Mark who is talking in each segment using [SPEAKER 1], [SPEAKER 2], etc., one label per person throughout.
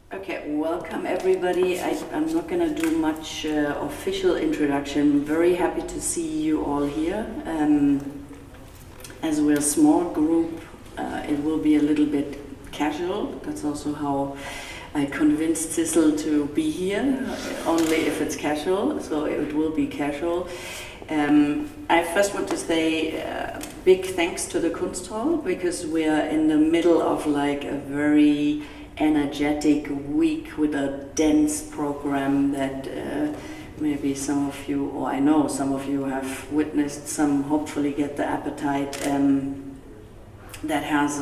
[SPEAKER 1] Okay, welcome everybody. I'm not going to do much official introduction. Very happy to see you all here. As we're a small group, it will be a little bit casual. That's also how I convinced Sissel to be here, only if it's casual, so it will be casual. I first want to say big thanks to the Kunsthal, because we are in the middle of like a very energetic week with a dense program that maybe some of you, or I know some of you have witnessed, some hopefully get the appetite, that has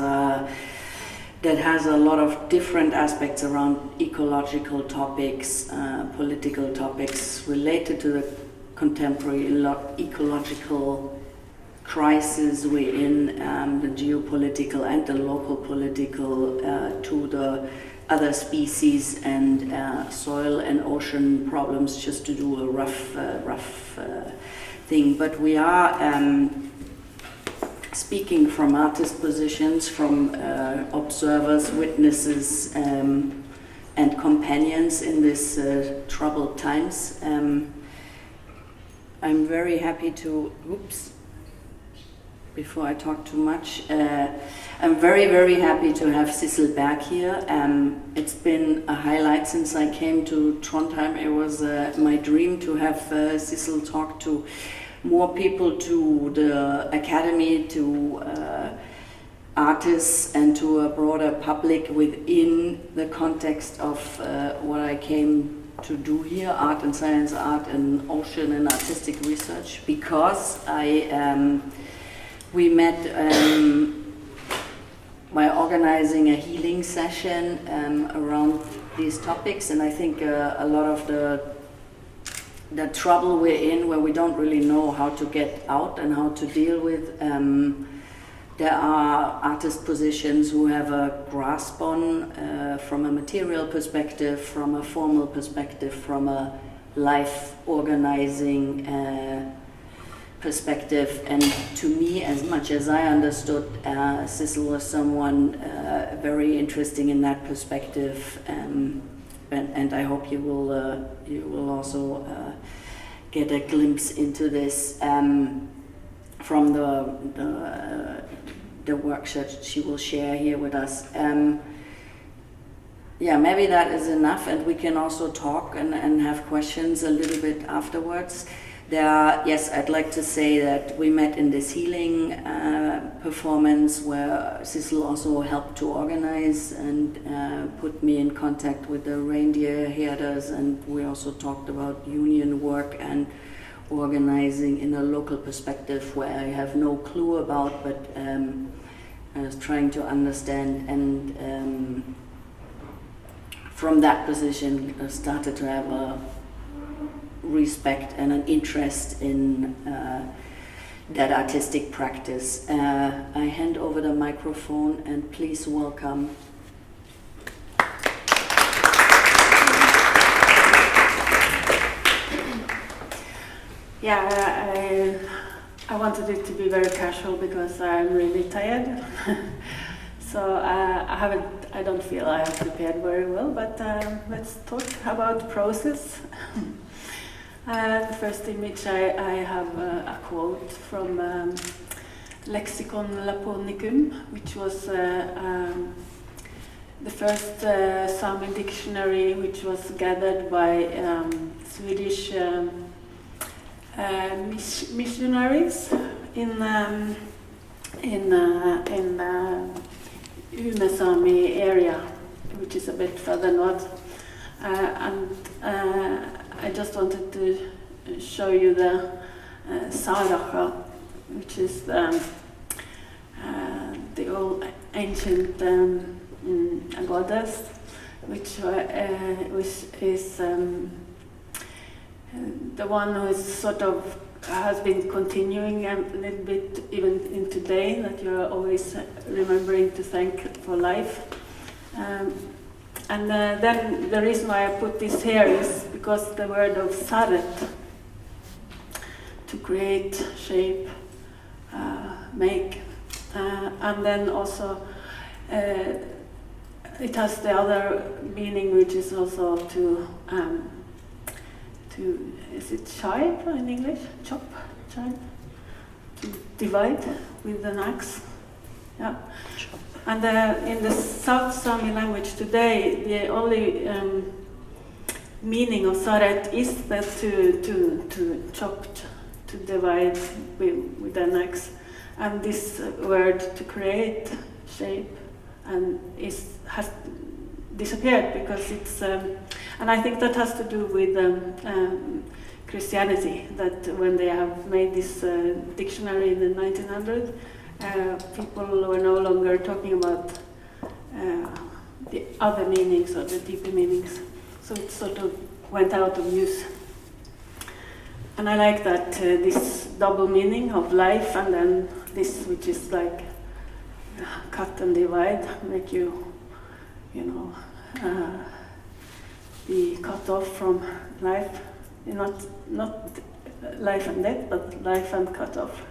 [SPEAKER 1] a lot of different aspects around ecological topics, political topics related to the contemporary ecological crisis we're in, the geopolitical and the local political, to the other species and soil and ocean problems, just to do a rough thing. But we are speaking from artist positions, from observers, witnesses, and companions in this troubled times. I'm very happy to, before I talk too much, I'm very, very happy to have Sissel Bergh here. It's been a highlight since I came to Trondheim. It was my dream to have Sissel talk to more people, to the academy, to artists, and to a broader public within the context of what I came to do here, art and science, art and ocean and artistic research, because we met by organizing a healing session around these topics, and I think a lot of the trouble we're in, where we don't really know how to get out and how to deal with, there are artist positions who have a grasp on, from a material perspective, from a formal perspective, from a life organizing perspective. And to me, as much as I understood, Sissel was someone very interesting in that perspective, and I hope you will also get a glimpse into this from the workshop she will share here with us. Yeah, maybe that is enough, and we can also talk and have questions a little bit afterwards. Yes, I'd like to say that we met in this healing performance, where Sissel also helped to organize and put me in contact with the reindeer herders, and we also talked about union work and organizing in a local perspective where I have no clue about, but I was trying to understand, and from that position started to have a respect and an interest in that artistic practice. I hand over the microphone, and please welcome.
[SPEAKER 2] Yeah, I wanted it to be very casual because I'm really tired. So I don't feel I have prepared very well, but let's talk about process. The first image, I have a quote from Lexicon Laponicum, which was the first Sami dictionary, which was gathered by Swedish missionaries in Ume-Sami area, which is a bit further north, and I just wanted to show you the Saracha, which is the old ancient goddess, which is the one who is sort of has been continuing a little bit even in today, that you're always remembering to thank for life. And then the reason why I put this here is because the word of saret, to create, shape, make, and then also it has the other meaning, which is also to is it chive in English? Chop, chive, to divide with an axe. Yeah.
[SPEAKER 3] Chop.
[SPEAKER 2] And in the South Sami language today, the only meaning of saret is that to chop, to divide with an axe. And this word to create shape and has disappeared because it's, and I think that has to do with Christianity, that when they have made this dictionary in the 1900s, people were no longer talking about the other meanings or the deeper meanings. So it sort of went out of use. And I like that this double meaning of life and then this, which is like cut and divide, make you, be cut off from life. Not life and death, but life and cut off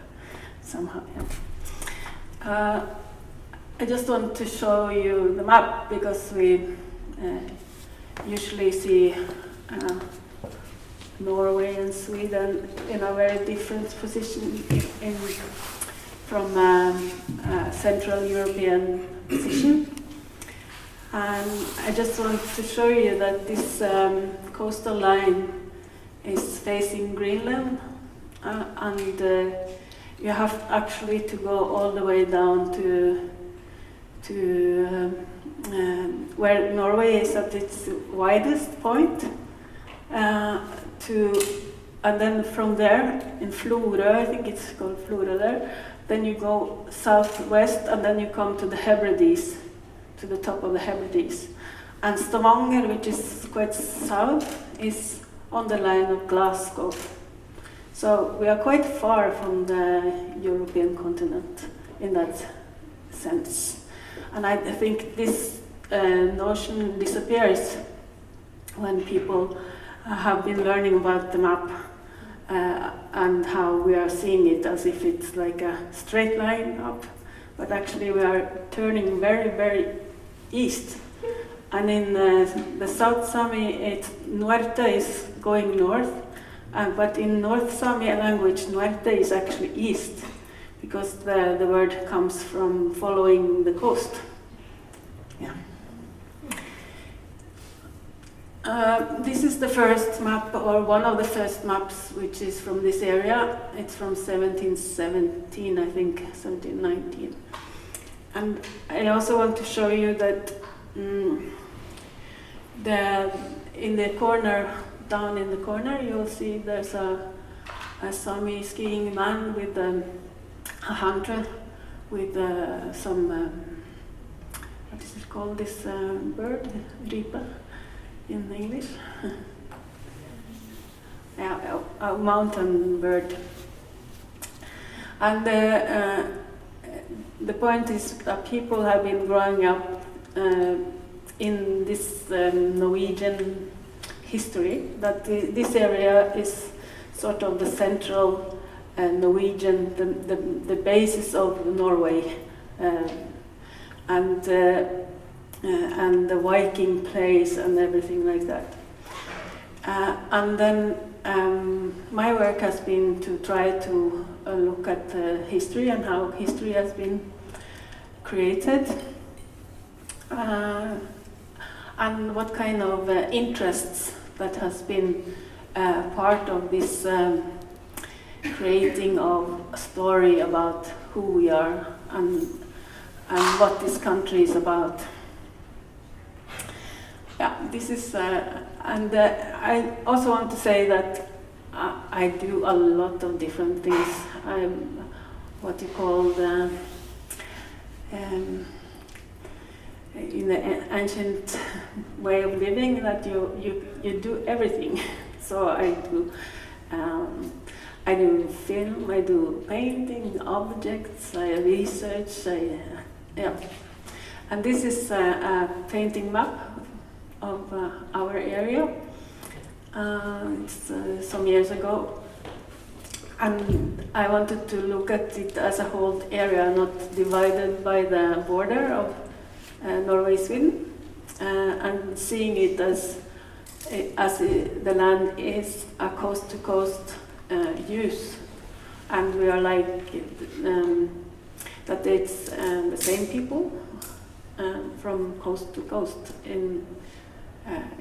[SPEAKER 2] somehow. Yeah. I just want to show you the map because we usually see Norway and Sweden in a very different position from Central European position. And I just want to show you that this coastal line is facing Greenland, and you have actually to go all the way down to where Norway is at its widest point, and then from there in Florø, I think it's called Florø there, then you go southwest and then you come to the Hebrides, to the top of the Hebrides. And Stavanger, which is quite south, is on the line of Glasgow. So we are quite far from the European continent in that sense. And I think this notion disappears when people have been learning about the map and how we are seeing it as if it's like a straight line up, but actually we are turning very, very east. And in the South Sami, Nuerte is going north, but in North Sami language, Nuerte is actually east, because the word comes from following the coast. Yeah. This is the first map, or one of the first maps, which is from this area. It's from 1717, I think, 1719. And I also want to show you that in the corner, down in the corner, you'll see there's a Sami skiing man with a hunter with some, what is it called, this bird, ripa in English? Yeah, a mountain bird. And the point is that people have been growing up in this Norwegian history, that this area is sort of the central Norwegian, the basis of Norway, and the Viking place and everything like that. And then my work has been to try to look at history and how history has been created, and what kind of interests that has been part of this creating of a story about who we are and what this country is about. Yeah, this is, and I also want to say that I do a lot of different things. I'm what you call the, in the ancient way of living, that you do everything. So I do film, I do painting, objects, I research, yeah. And this is a painting map of our area. It's some years ago. And I wanted to look at it as a whole area, not divided by the border of Norway, Sweden. and seeing it as the land is a coast-to-coast use, and we are like that it's the same people from coast to coast in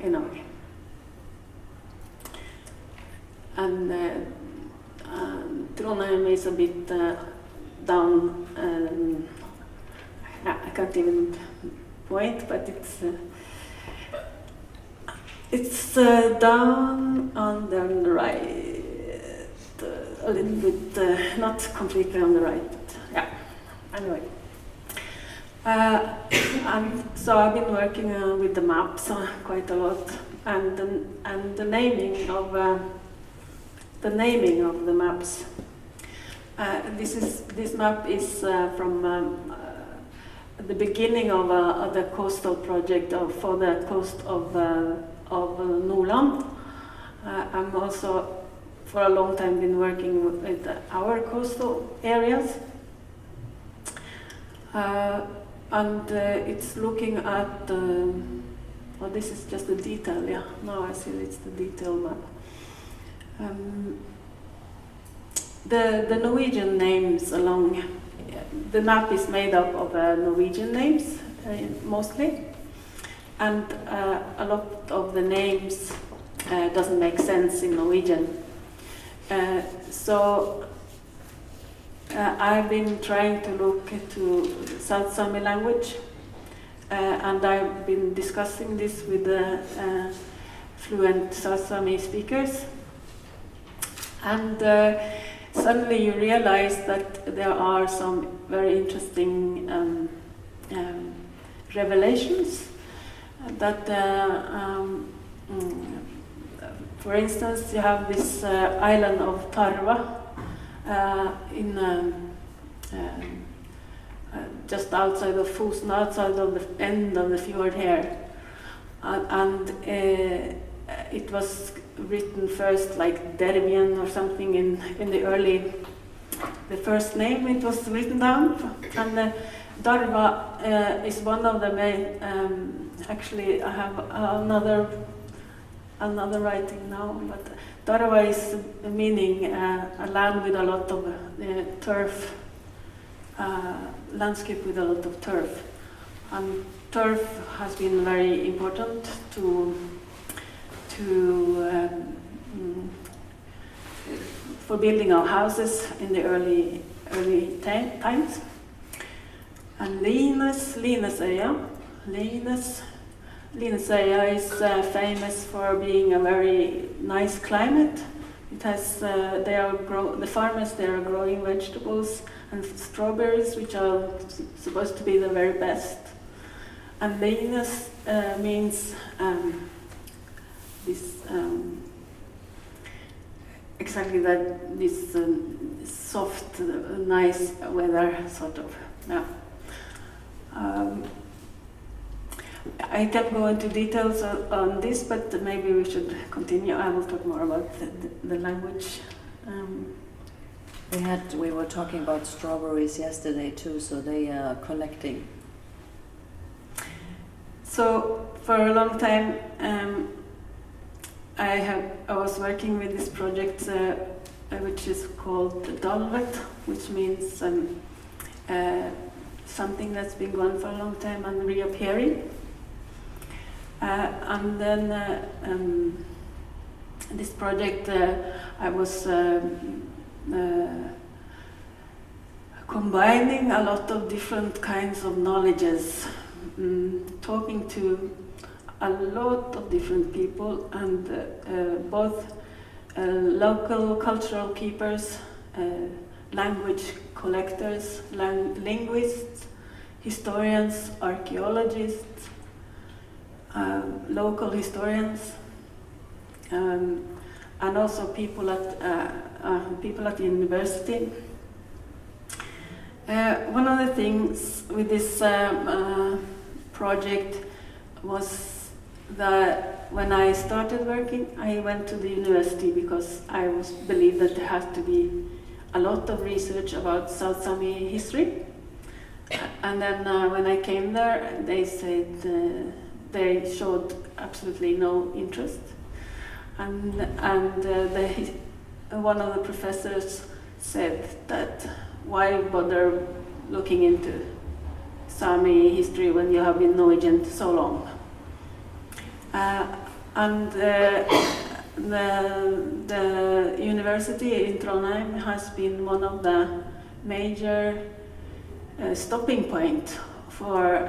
[SPEAKER 2] Norway. And Trondheim is a bit down. I can't even point, but it's down on the right, a little bit, not completely on the right, but yeah. Anyway, and so I've been working with the maps quite a lot, and the naming of the maps. This map is from the beginning of the coastal project for the coast of Nordland. I'm also for a long time been working with our coastal areas, and it's looking at. Well, this is just the detail. Yeah, now I see it's the detail map. The Norwegian names along the map is made up of Norwegian names mostly, and a lot of the names doesn't make sense in Norwegian. So I've been trying to look into South Sami language, and I've been discussing this with the fluent South Sami speakers, and suddenly you realize that there are some very interesting revelations that for instance, you have this island of Tarva in just outside of Fosen, outside of the end of the fjord here, and it was written first like Dervien or something in the first name it was written down, and Darva is one of the main. Actually, I have another writing now, but Darva is meaning a land with a lot of turf, landscape with a lot of turf, and turf has been very important for building our houses in the early times. And Linesøya is famous for being a very nice climate. It has the farmers there are growing vegetables and strawberries, which are supposed to be the very best. And Lines means this exactly that this soft, nice weather sort of. Yeah. I can't go into details on this, but maybe we should continue. I will talk more about the language.
[SPEAKER 1] We were talking about strawberries yesterday too, so they are connecting. So for a long time, I was working with this project, which is called Dalvet, which means something that's been going for a long time and reappearing. And then this project, I was combining a lot of different kinds of knowledges, talking to a lot of different people, and both local cultural keepers, language collectors, linguists, historians, archaeologists, local historians, and also people at the university. One of the things with this project was that when I started working, I went to the university because I believed that there has to be a lot of research about South Sami history. And then when I came there, they said
[SPEAKER 2] they showed absolutely no interest. And one of the professors said that why bother looking into Sami history when you have been Norwegian so long? And the university in Trondheim has been one of the major stopping point for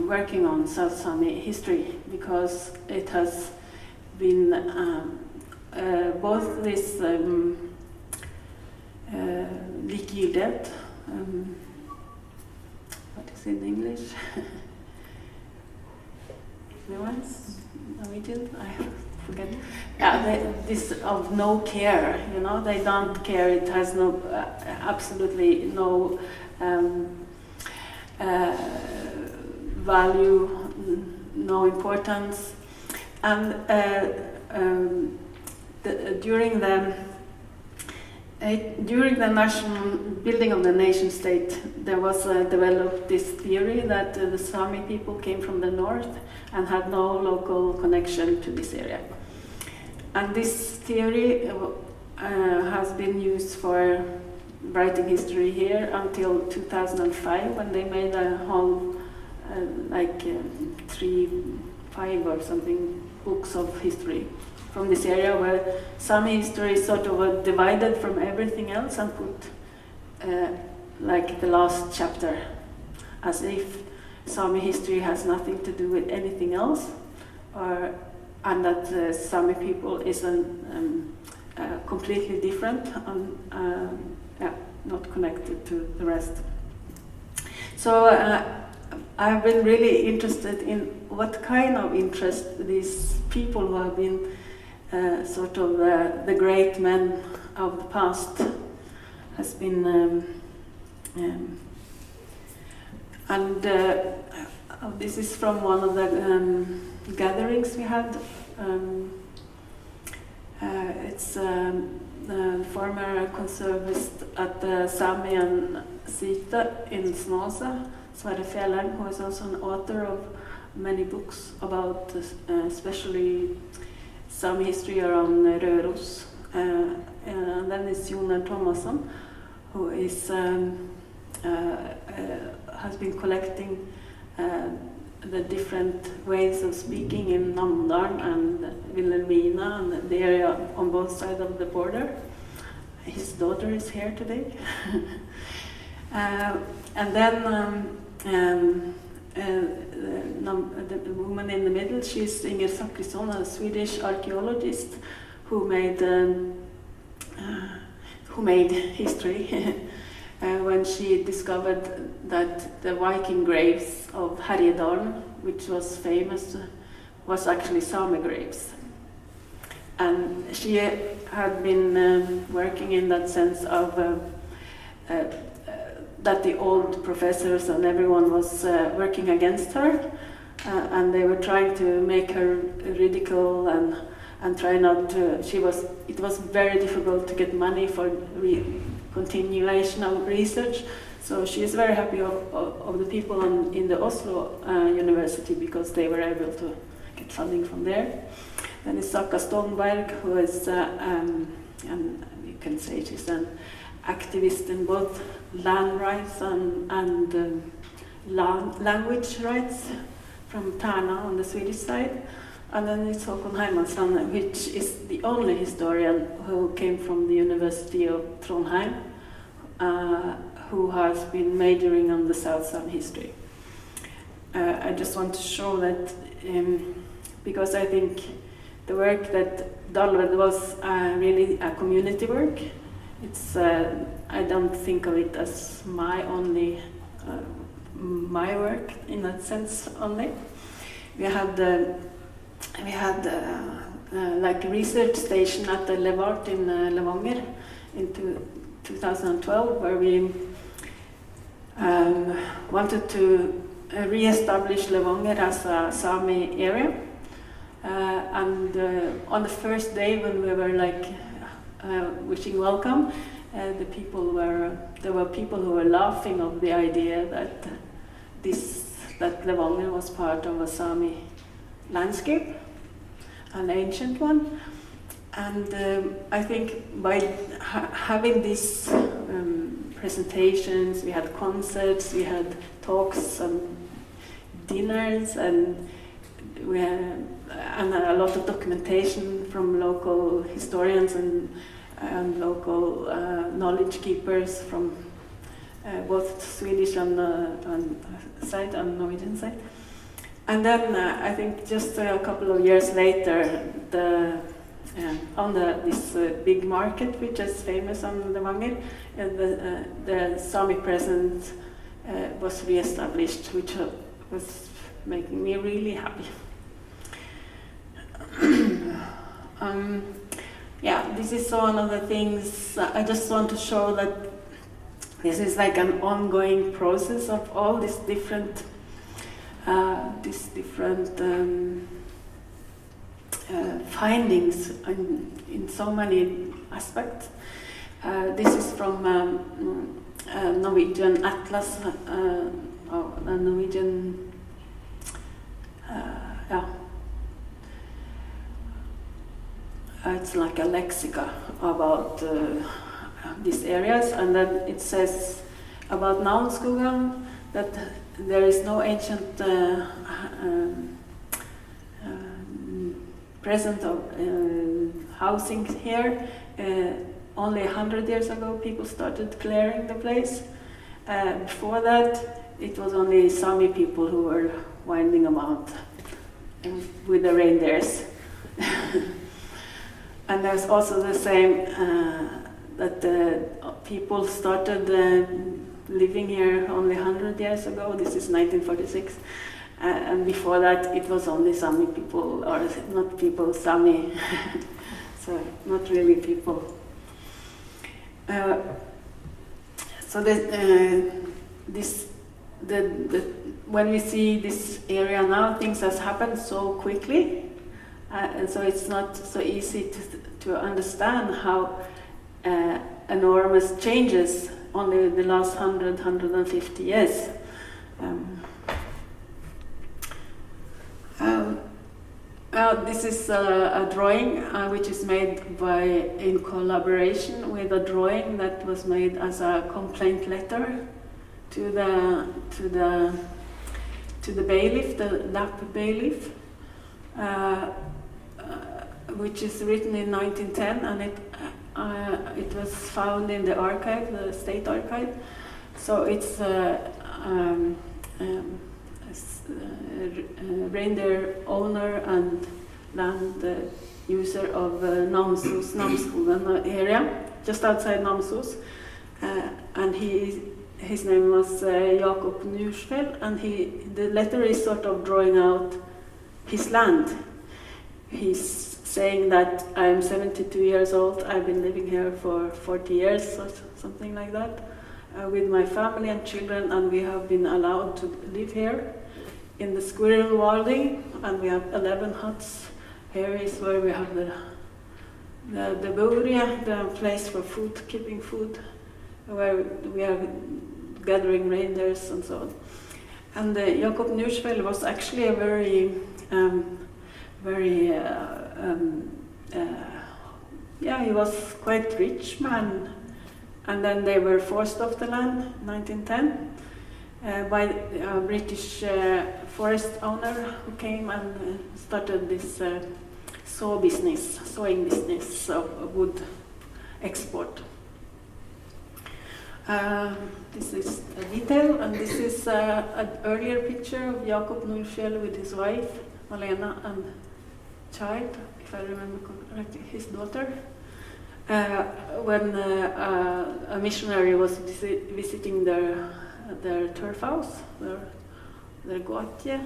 [SPEAKER 2] working on South Sami history, because it has been both this likegyldighet, what is it in English? Nuance? Norwegian? I forget. Yeah, this of no care, you know, they don't care, it has no, absolutely no value, no importance. And during the national building of the nation state, there was developed this theory that the Sami people came from the north and had no local connection to this area. And this theory has been used for writing history here until 2005, when they made a whole, 5 or something books of history from this area, where Sami history sort of divided from everything else and put like the last chapter, as if Sami history has nothing to do with anything else, and that Sami people is completely different and not connected to the rest. So I've been really interested in what kind of interest these people who have been sort of the great men of the past has been, this is from one of the gatherings we had. It's the former conservist at the Samian Site in Snåsa, Sverre Fjellheim, who is also an author of many books about especially Sami history around Røros. And then there's Jon Thomasson, who is has been collecting the different ways of speaking in Namdalen and Wilhelmina and the area on both sides of the border. His daughter is here today. And then the woman in the middle, she's Inger Zachrisson, a Swedish archaeologist who made history when she discovered that the Viking graves of Härjedalen, which was famous, was actually Sami graves. And she had been working in that sense of that the old professors and everyone was working against her, and they were trying to make her ridicule and try not to. It was very difficult to get money for continuation of research. So she is very happy of the people in the Oslo University, because they were able to get funding from there. Then it's Saka Stoltenberg, who is, and you can say she's an activist in both land rights and language rights, from Tärna on the Swedish side. And then it's Håkon Hermansson, which is the only historian who came from the University of Trondheim, who has been majoring on the South Sami history. I just want to show that, because I think the work that Dalved was really a community work. It's I don't think of it as my only my work in that sense only. We had like a research station at the Levart in Levanger in 2012, where we wanted to re-establish Levanger as a Sami area. And on the first day, when we were like wishing welcome, there were people who were laughing of the idea that Levanger was part of a Sami landscape, an ancient one. And I think by having these presentations, we had concerts, we had talks and dinners, and we had a lot of documentation from local historians and local knowledge keepers from both Swedish and side and Norwegian side. And then I think just a couple of years later, on this big market, which is famous on the Vanger, the Sami presence was re-established, which was making me really happy. Yeah, this is one of the things I just want to show, that this is like an ongoing process of all these different findings in so many aspects. This is from Norwegian Atlas, a Norwegian, it's like a lexica about these areas, and then it says about Navnskogan that there is no ancient present of housing here. Only 100 years ago people started clearing the place. Before that it was only Sami people who were winding about with the reindeers. And there's also the same that people started living here only 100 years ago. This is 1946. And before that, it was only Sami people, or not people, Sami, so not really people. So when we see this area now, things has happened so quickly, and so it's not so easy to understand how enormous changes only the last 150 years. This is a drawing which is made in collaboration with a drawing that was made as a complaint letter to the bailiff, the Lapp bailiff, which is written in 1910, and it was found in the archive, the state archive. So it's reindeer owner and land user of Namsskogan area, just outside Namsos, and his name was Jakob Nursfeld, and the letter is sort of drawing out his land. He's saying that I'm 72 years old, I've been living here for 40 years or something like that, with my family and children, and we have been allowed to live here in the squirrel warding, and we have 11 huts. Here is where we have the buria, the place for food, keeping food, where we are gathering reindeers and so on. And Jakob Nursfeld was actually a very he was quite rich man, and then they were forced off the land in 1910 by a British forest owner who came and started this sewing business of wood export. This is a detail, and this is an earlier picture of Jakob Nursfeld with his wife Malena and child, if I remember correctly, his daughter, when a missionary was visiting their turf house, their Goatje.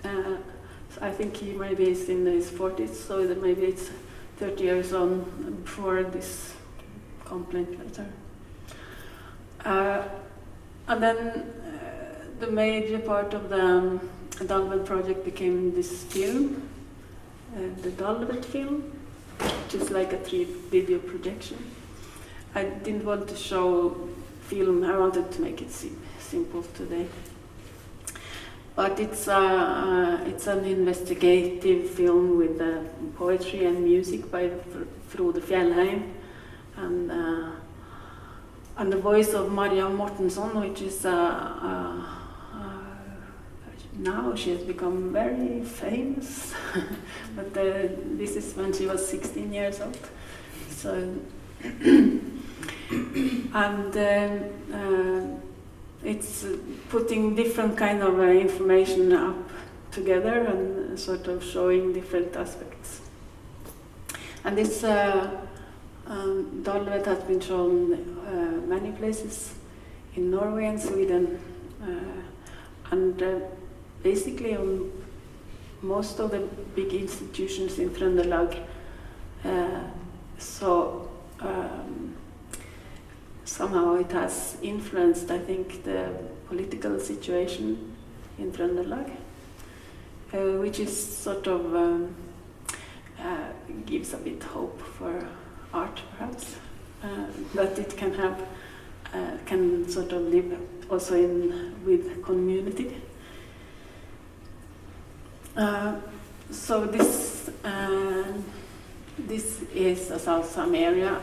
[SPEAKER 2] So I think he maybe is in his 40s, so that maybe it's 30 years on before this complaint letter. And then the major part of the Dalved project became this film, the Dalved film, which is like a 3-video projection. I didn't want to show film, I wanted to make it simple today. but it's an investigative film with poetry and music by Frode Fjellheim, and the voice of Maria Mortensson, which is now she has become very famous, but this is when she was 16 years old. So, and it's putting different kind of information up together and sort of showing different aspects. And this Dolvet has been shown many places in Norway and Sweden, and basically on most of the big institutions in Trøndelag. So somehow it has influenced, I think, the political situation in Trøndelag, which is sort of gives a bit hope for art, perhaps, that it can have can sort of live also with community. So this is a Southam area,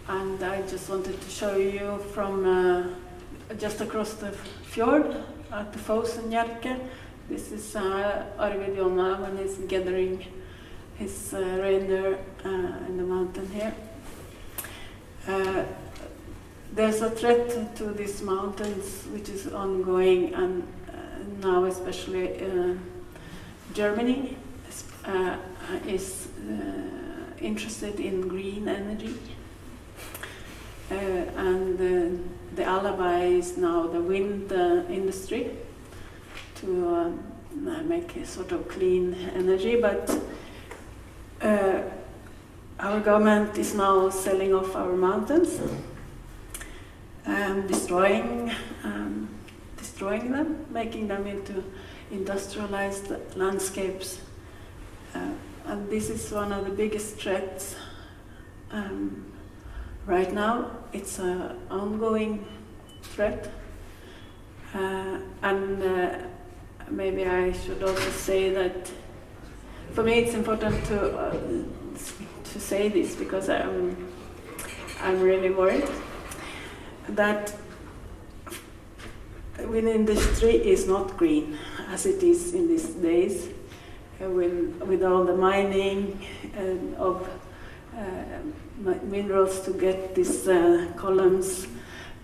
[SPEAKER 2] and I just wanted to show you from just across the fjord at the Fosenjerke. This is Arvid Jonna when he's gathering his reindeer in the mountain here. There's a threat to these mountains which is ongoing, and now especially Germany is interested in green energy, and the alibi is now the wind industry to make a sort of clean energy, but our government is now selling off our mountains and destroying them, making them into industrialized landscapes. And this is one of the biggest threats right now. It's an ongoing threat. And maybe I should also say that for me it's important to say this, because I'm really worried that wind industry is not green as it is in these days, with all the mining of minerals to get these columns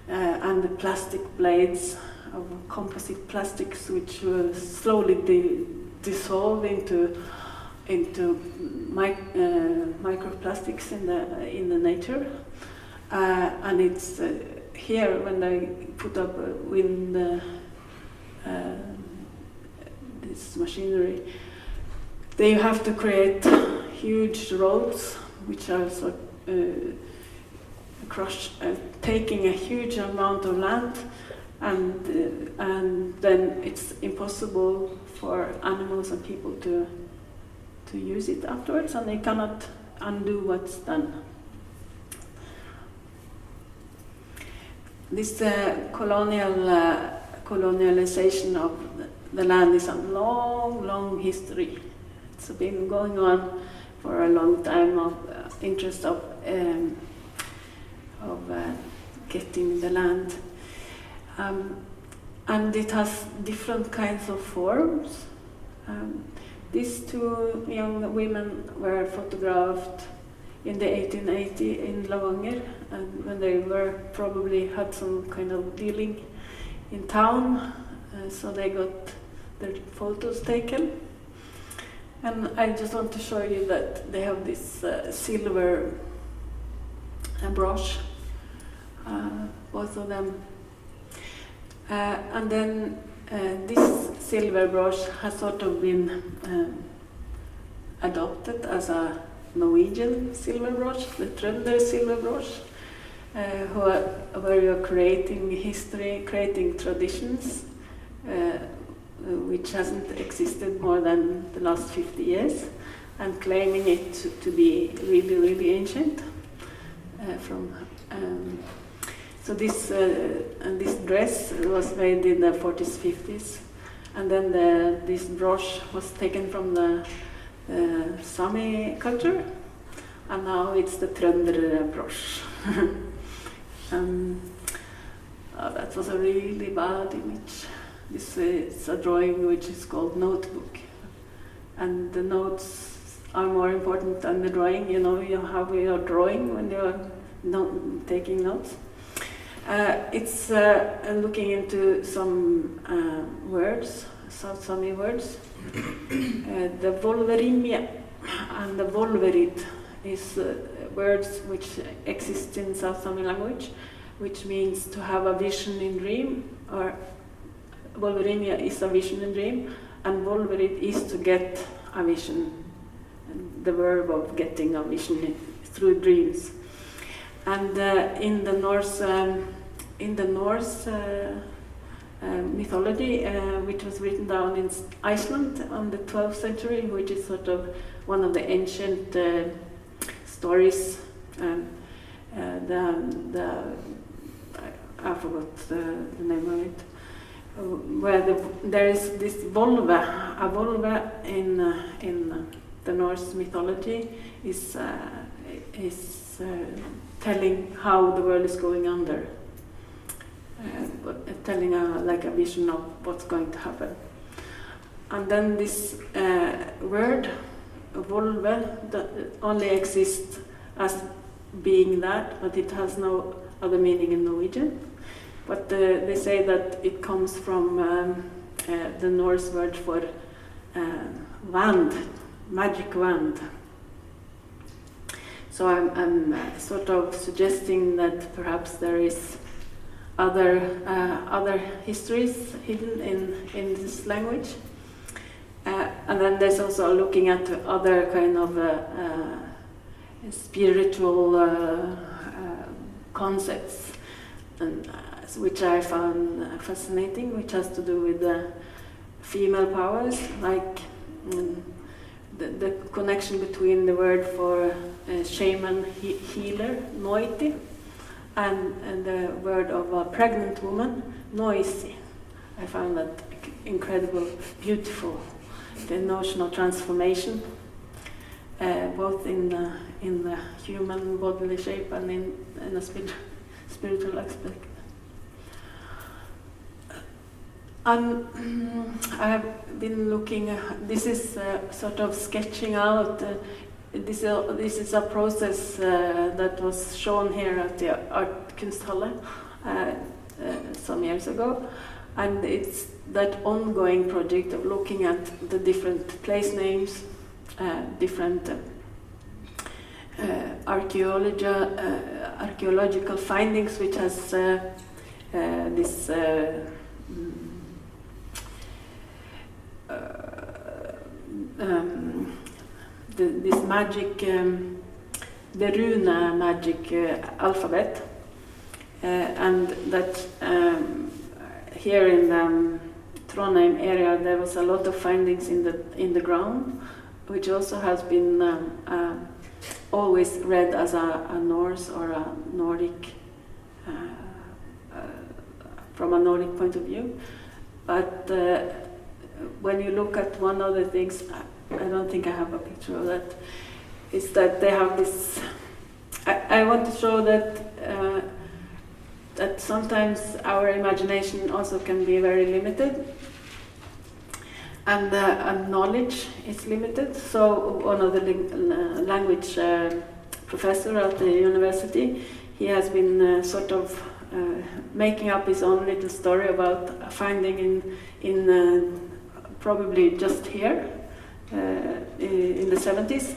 [SPEAKER 2] and the plastic blades of composite plastics, which will slowly dissolve into microplastics in the nature, and it's here when they put up wind this machinery, they have to create huge roads which are taking a huge amount of land, and then it's impossible for animals and people to use it afterwards, and they cannot undo what's done. This colonialization of the land is a long history. It's been going on for a long time of interest of getting the land, and it has different kinds of forms. These two young women were photographed in the 1880 in Lavanger, and when they were probably had some kind of dealing in town, so they got their photos taken. And I just want to show you that they have this silver brooch, both of them. And then this silver brooch has sort of been adopted as a Norwegian silver brooch, the Trønder silver brooch, where you're creating history, creating traditions, which hasn't existed more than the last 50 years, and claiming it to be really ancient. So this dress was made in the 40s, 50s, and then this brooch was taken from the Sami culture, and now it's the Trønder brooch. That was a really bad image. This is a drawing which is called notebook, and the notes are more important than the drawing. You know, you have your drawing when you're taking notes. It's looking into some words, South Sami words. The Volverimje and the Volverit is words which exist in South Sami language, which means to have a vision in dream, or Volverimje is a vision in dream, and Volverit is to get a vision, the verb of getting a vision through dreams. And in the Norse mythology, which was written down in Iceland on the 12th century, which is sort of one of the ancient stories. I forgot the name of it. Where there is this volve. A volve in the Norse mythology is telling how the world is going under. Telling like a vision of what's going to happen. And then this word, volve, that only exists as being that, but it has no other meaning in Norwegian. But they say that it comes from the Norse word for wand, magic wand. So I'm sort of suggesting that perhaps there is other histories hidden in this language, and then there's also looking at other kind of spiritual concepts, and which I found fascinating, which has to do with the female powers, like the connection between the word for shaman, healer, noiti, and the word of a pregnant woman, noisy. I found that incredible, beautiful, the notion of transformation, both in the human bodily shape and in a spiritual aspect. And I have been looking. This is sort of sketching out. This is a process that was shown here at the Art Kunsthalle some years ago, and it's that ongoing project of looking at the different place names, different archaeological findings, which has this this magic, the rune magic alphabet, and that here in the Trondheim area there was a lot of findings in the ground, which also has been always read as a Norse or a Nordic, from a Nordic point of view. But when you look at one of the things, I don't think I have a picture of that, is that they have this. I want to show that that sometimes our imagination also can be very limited, and knowledge is limited. So one of the language professor at the university, he has been sort of making up his own little story about a finding in probably just here in the 70s.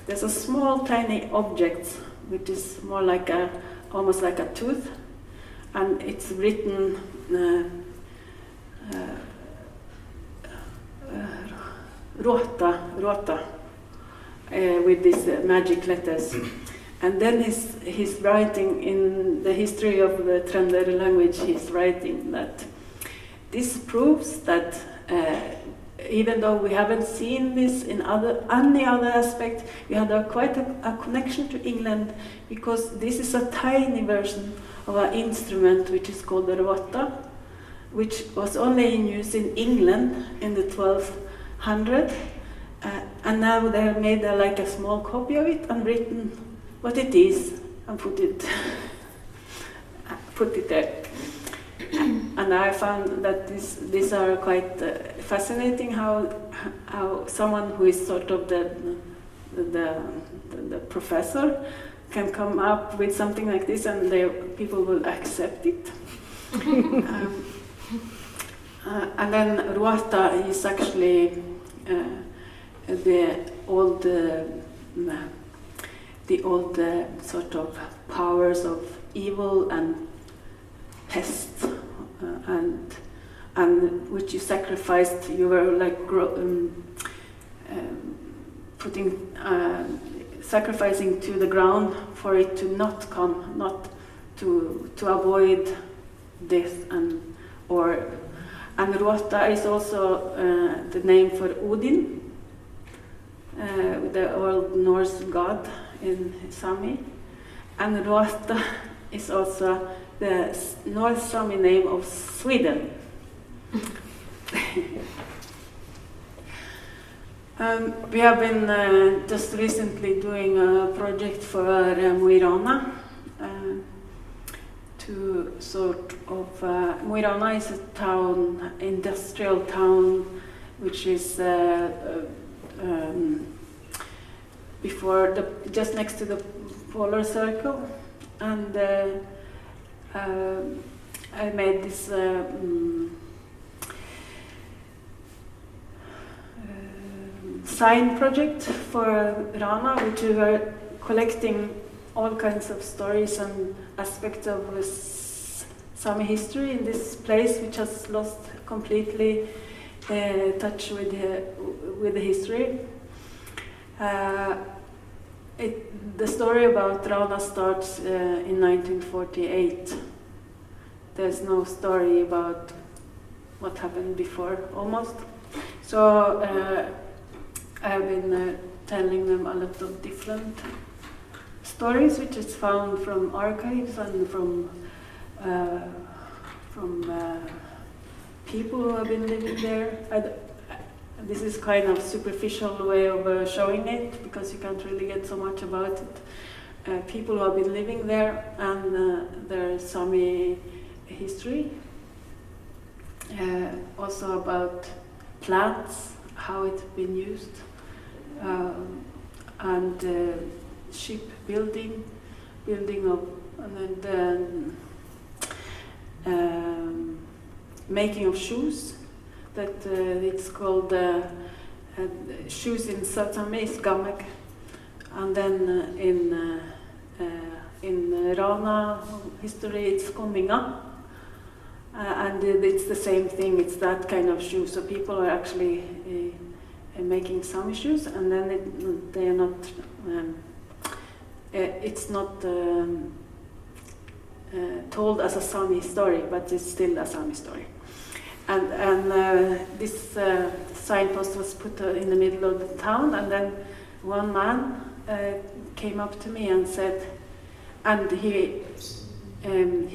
[SPEAKER 2] There's a small tiny object which is more like almost like a tooth, and it's written Rota with these magic letters. And then he's writing in the history of the Trønder language, he's writing that this proves that even though we haven't seen this in any other aspect, we had quite a connection to England, because this is a tiny version of an instrument which is called the rota, which was only in use in England in the 1200s, and now they have made like a small copy of it and written what it is and put it there. And I found that these are quite fascinating. How someone who is sort of the professor can come up with something like this, and people will accept it. And then Ruota is actually the old sort of powers of evil and pest, and which you sacrificed. You were like sacrificing to the ground for it to not come, not to avoid death, and Ruota is also the name for Odin, the Old Norse god in Sami, and Ruota is also the North Sami name of Sweden. We have been just recently doing a project for Mo i Rana. To sort of Mo i Rana is a town, industrial town, which is just next to the polar circle, and I made this sign project for Rana, which we were collecting all kinds of stories and aspects of Sami history in this place, which has lost completely touch with the history. The story about Rana starts in 1948. There's no story about what happened before, almost. So I've been telling them a lot of different stories, which is found from archives and from people who have been living there. This is kind of superficial way of showing it, because you can't really get so much about it. People who have been living there and their Sami history. Also about plants, how it's been used, and shipbuilding, building of, and then making of shoes. That it's called shoes in Sami is gamek, and then in Rana history it's kominga, and it's the same thing. It's that kind of shoe. So people are actually making Sami shoes, and then they are not. It's not told as a Sami story, but it's still a Sami story. And this signpost was put in the middle of the town, and then one man came up to me and said, and he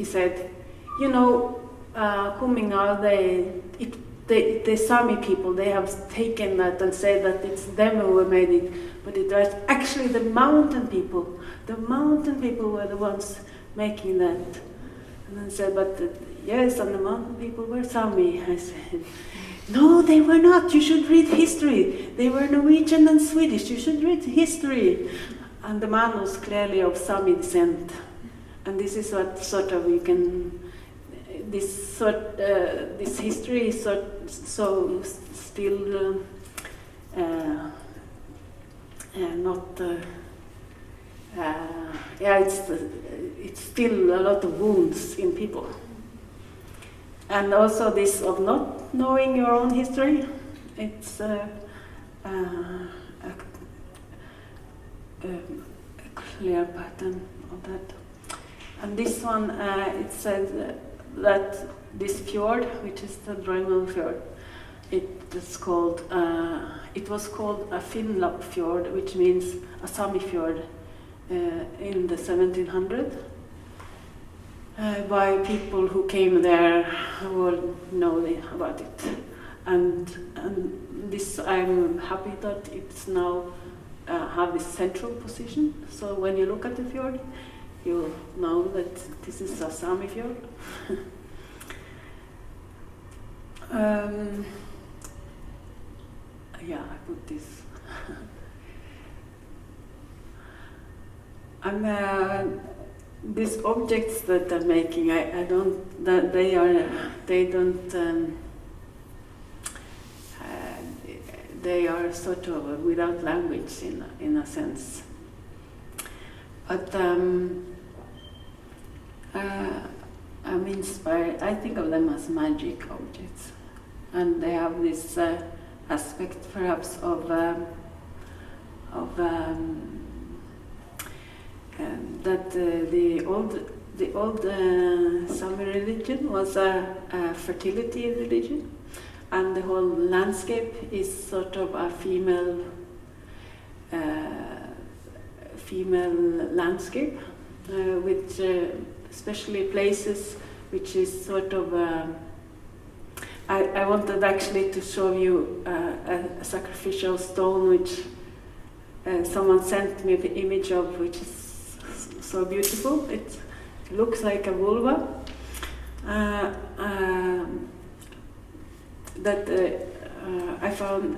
[SPEAKER 2] said, you know, Kuminga, the Sami people, they have taken that and said that it's them who made it, but it was actually the mountain people. The mountain people were the ones making that. And then said, but yes, and the mountain people were Sami. I said, no, they were not. You should read history. They were Norwegian and Swedish. You should read history. And the man was clearly of Sami descent. And this is what sort of you can. This history is so still not. It's still a lot of wounds in people. And also this of not knowing your own history, it's a clear pattern of that. And this one, it says that this fjord, which is the Drømmen fjord, it was called a Finnlap fjord, which means a Sami fjord, in the 1700s. by people who came there who know about it, and this I'm happy that it's now have this central position. So when you look at the fjord, you know that this is a Sami fjord. Yeah, I put this. And these objects that I'm making, I don't. That they don't. They are sort of without language in a sense. But I'm inspired. I think of them as magic objects, and they have this aspect, perhaps, of that the old Sami religion was a fertility religion, and the whole landscape is sort of a female landscape, which especially places which is sort of. I wanted actually to show you a sacrificial stone which someone sent me the image of, which is so beautiful. It looks like a vulva. That I found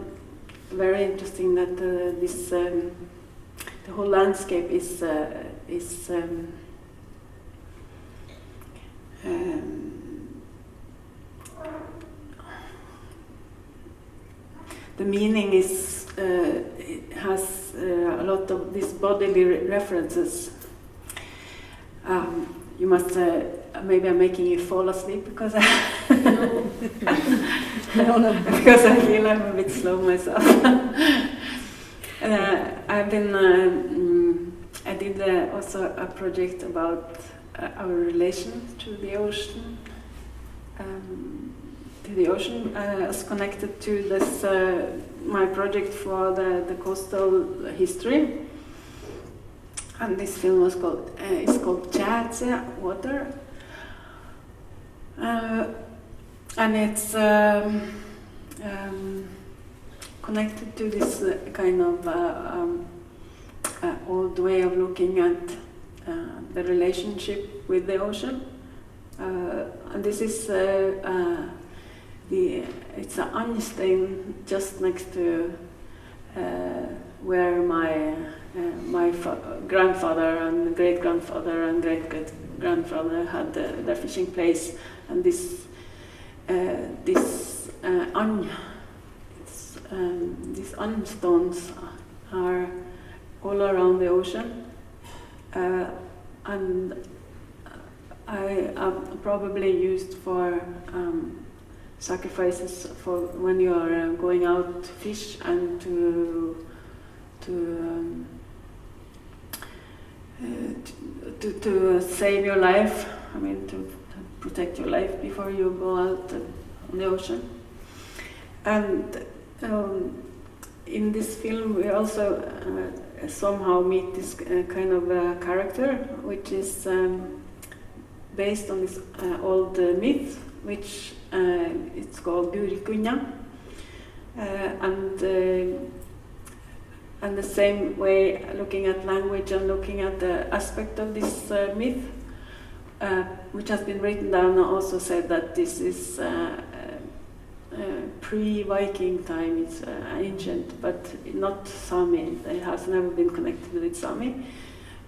[SPEAKER 2] very interesting that this the whole landscape is the meaning is it has a lot of these bodily references. You must maybe I'm making you fall asleep because because I feel I'm a bit slow myself. I've been I did also a project about our relation to the ocean. As connected to this my project for the coastal history, and this film was called Tiefsee, Water, and it's connected to this kind of old way of looking at the relationship with the ocean, and this is it's an Anstein just next to where my grandfather and great-grandfather and great-great-grandfather had their fishing place, and these stones are all around the ocean, and I are probably used for sacrifices for when you are going out to fish and to save your life. I mean, to protect your life before you go out on the ocean. And in this film, we also somehow meet this kind of character, which is based on this old myth, which it's called Gurikunja, and the same way, looking at language and looking at the aspect of this myth, which has been written down, also said that this is pre-Viking time. It's ancient, but not Sami. It has never been connected with Sami,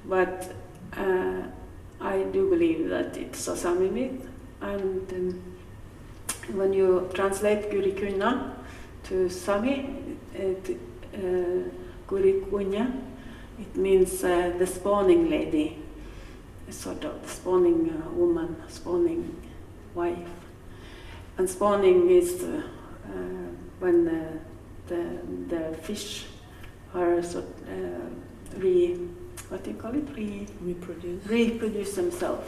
[SPEAKER 2] but I do believe that it's a Sami myth. And when you translate Gurikunja to Sami, Gurikunja, it means the spawning lady, sort of the spawning woman, spawning wife. And spawning is when the fish are reproduce themselves.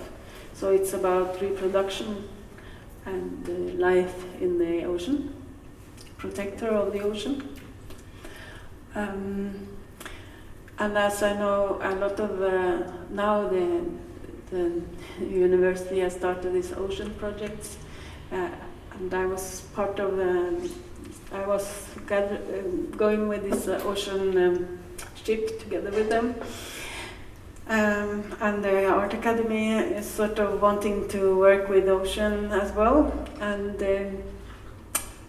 [SPEAKER 2] So it's about reproduction and life in the ocean, protector of the ocean. And as I know, a lot of now the university has started these ocean projects, and I was part of. I was going with this ocean ship together with them. And the Art Academy is sort of wanting to work with ocean as well. And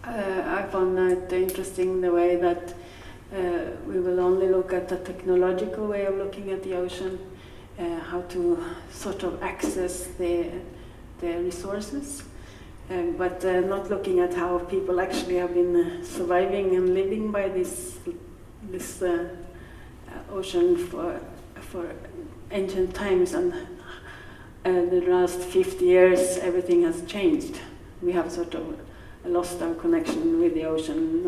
[SPEAKER 2] I found it interesting the way that we will only look at the technological way of looking at the ocean, how to sort of access the resources, but not looking at how people actually have been surviving and living by this ocean for ancient times, and the last 50 years everything has changed. We have sort of lost our connection with the ocean.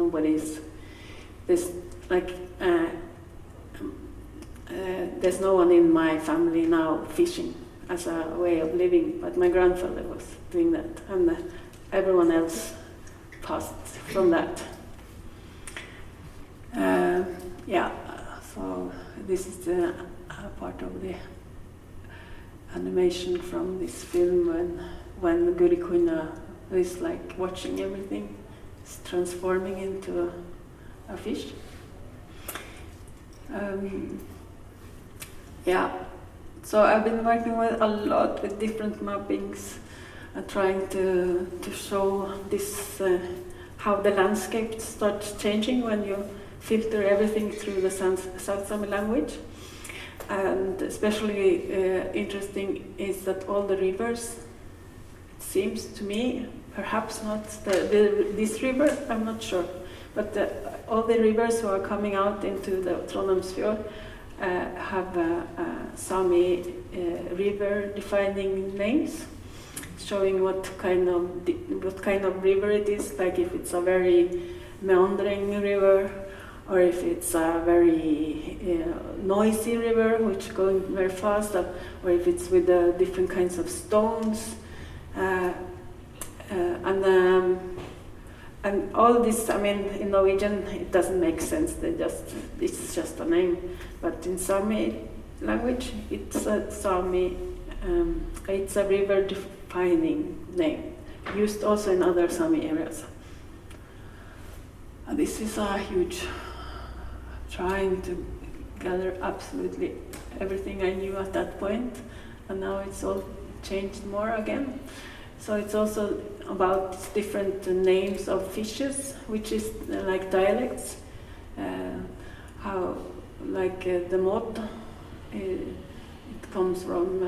[SPEAKER 2] There's no one in my family now fishing as a way of living, but my grandfather was doing that, and everyone else passed from that. So this is the part of the animation from this film when Guri Kuna is like watching everything, is transforming into a fish. So I've been working with a lot with different mappings, trying to show this how the landscape starts changing when you filter everything through the South Sami language. And especially interesting is that all the rivers, it seems to me, perhaps not this river, I'm not sure, but all the rivers who are coming out into the Trondheim fjord have Sami river defining names, showing what kind of river it is, like if it's a very meandering river, or if it's a very noisy river, which is going very fast, or if it's with different kinds of stones, and all this. I mean, in Norwegian it doesn't make sense. It's just a name, but in Sami language, it's a Sami. It's a river defining name, used also in other Sami areas. This is a huge. Trying to gather absolutely everything I knew at that point, and now it's all changed more again. So it's also about different names of fishes, which is like dialects. How, like the mod, it comes from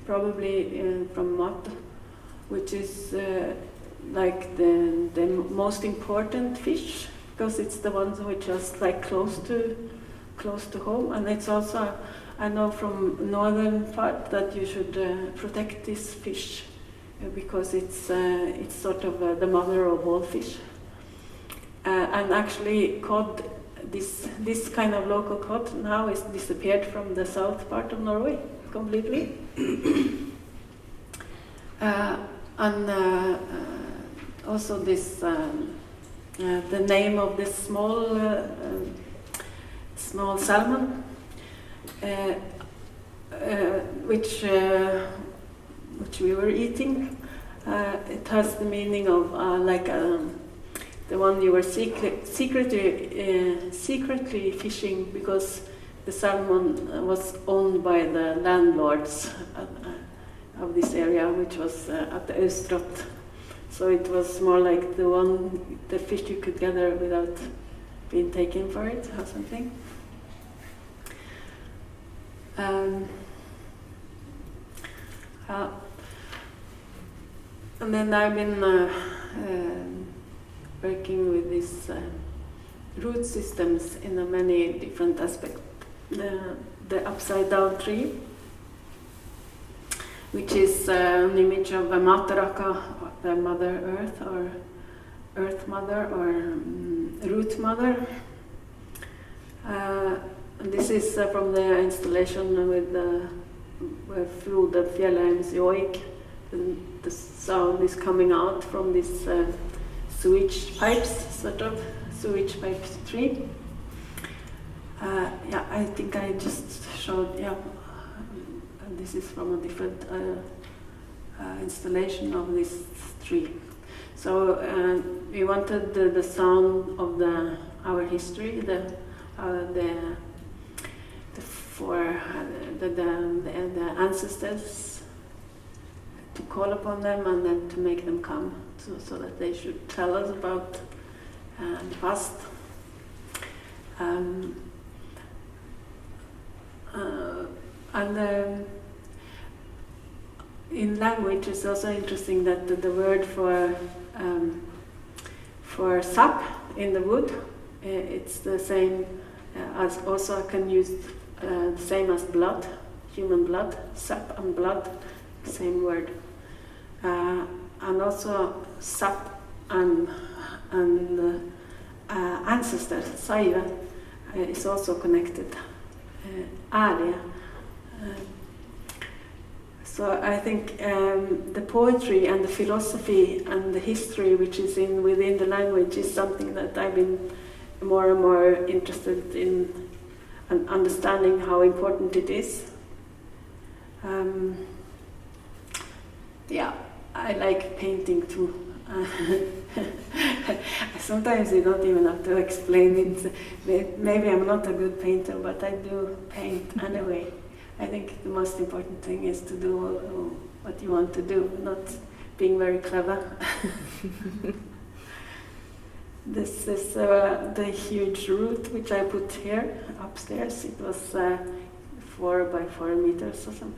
[SPEAKER 2] probably from mat, which is like the most important fish, because it's the ones which are like close to home, and it's also, I know from northern part that you should protect this fish because it's sort of the mother of all fish, and actually cod, this kind of local cod now is disappeared from the south part of Norway completely, and also this. The name of this small salmon, which we were eating, it has the meaning of the one you were secretly fishing, because the salmon was owned by the landlords of this area, which was at the Østrot. So it was more like the fish you could gather without being taken for it or something. And then I've been working with these root systems in many different aspects. The upside down tree, which is an image of a Mataraka, the Mother Earth, or Earth Mother, or Root Mother. This is from the installation with Frode Fjellheim's Joik. The sound is coming out from this sewage pipes, sort of sewage pipe tree. I think I just showed this is from a different installation of this tree. So we wanted the sound of our history, the ancestors, to call upon them and then to make them come, so that they should tell us about the past. In language, it's also interesting that the word for sap in the wood, it's the same as also I can use the same as blood, human blood, sap and blood, same word, and also sap and ancestor, saiva, is also connected. Area. So I think the poetry and the philosophy and the history which is within the language is something that I've been more and more interested in, and understanding how important it is. I like painting too. Sometimes you don't even have to explain it. Maybe I'm not a good painter, but I do paint anyway. I think the most important thing is to do what you want to do, not being very clever. This is the huge root which I put here upstairs. It was 4 by 4 meters or something,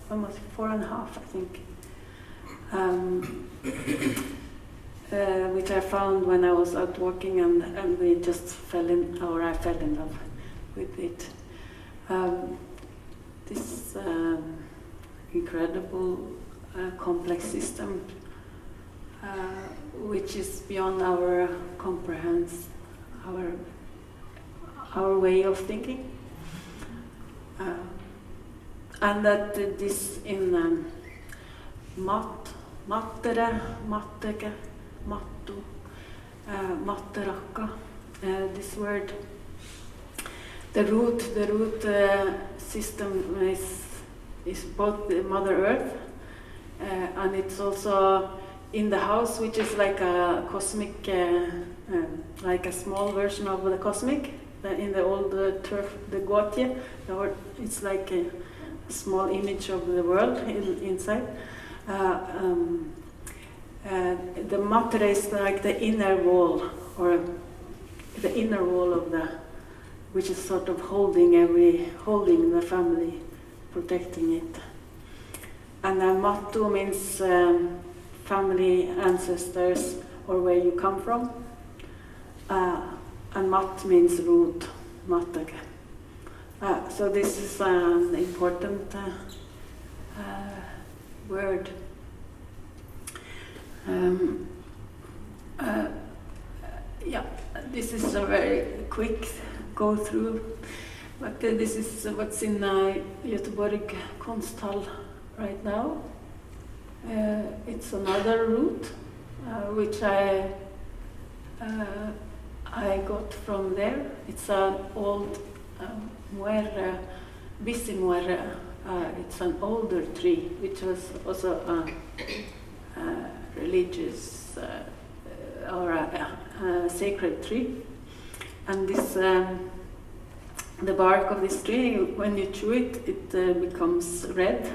[SPEAKER 2] almost 4.5, I think. Which I found when I was out walking, and we just I fell in love with it. This incredible complex system, which is beyond our comprehension, our way of thinking, and that this in mattere, matteke, mattu, matterakka, this word, the root system is both the Mother Earth, and it's also in the house, which is like a cosmic, like a small version of the cosmic. In the old turf, the Gotye, it's like a small image of the world inside. The matter is like the inner wall, or the inner wall of which is sort of holding the family, protecting it. And Mattu means family, ancestors, or where you come from. And Mat means root, Mattake. So this is an important word. This is a very quick go through, but this is what's in Göteborg Konsthall right now. It's another route which I got from there. It's an old muerre, Visimuerre. It's an older tree, which was also a religious or a sacred tree. And this, the bark of this tree, when you chew it, it becomes red,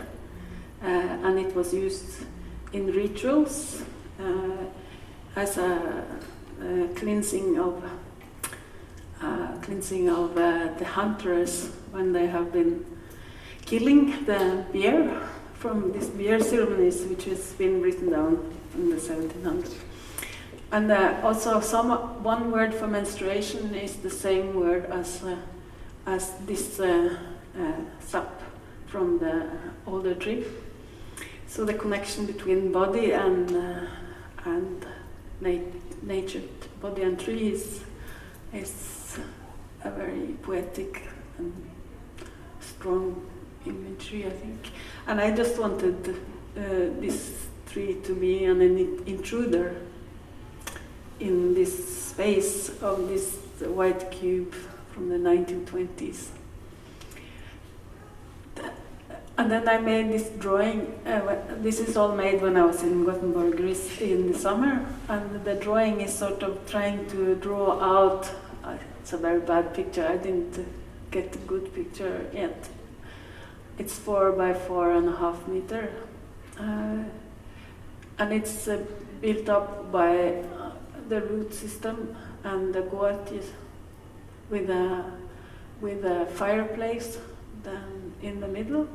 [SPEAKER 2] and it was used in rituals as a cleansing of the hunters when they have been killing the bear from these bear ceremonies, which has been written down in the 1700s. And also one word for menstruation is the same word as this sap from the older tree. So the connection between body and nature, body and tree is a very poetic and strong imagery, I think. And I just wanted this tree to be an intruder in this space of this white cube from the 1920s. And then I made this drawing. This is all made when I was in Gothenburg, Greece in the summer. And the drawing is sort of trying to draw out. It's a very bad picture. I didn't get a good picture yet. It's 4 by 4.5 meter. And it's built up by the root system and the goat is with a fireplace then in the middle,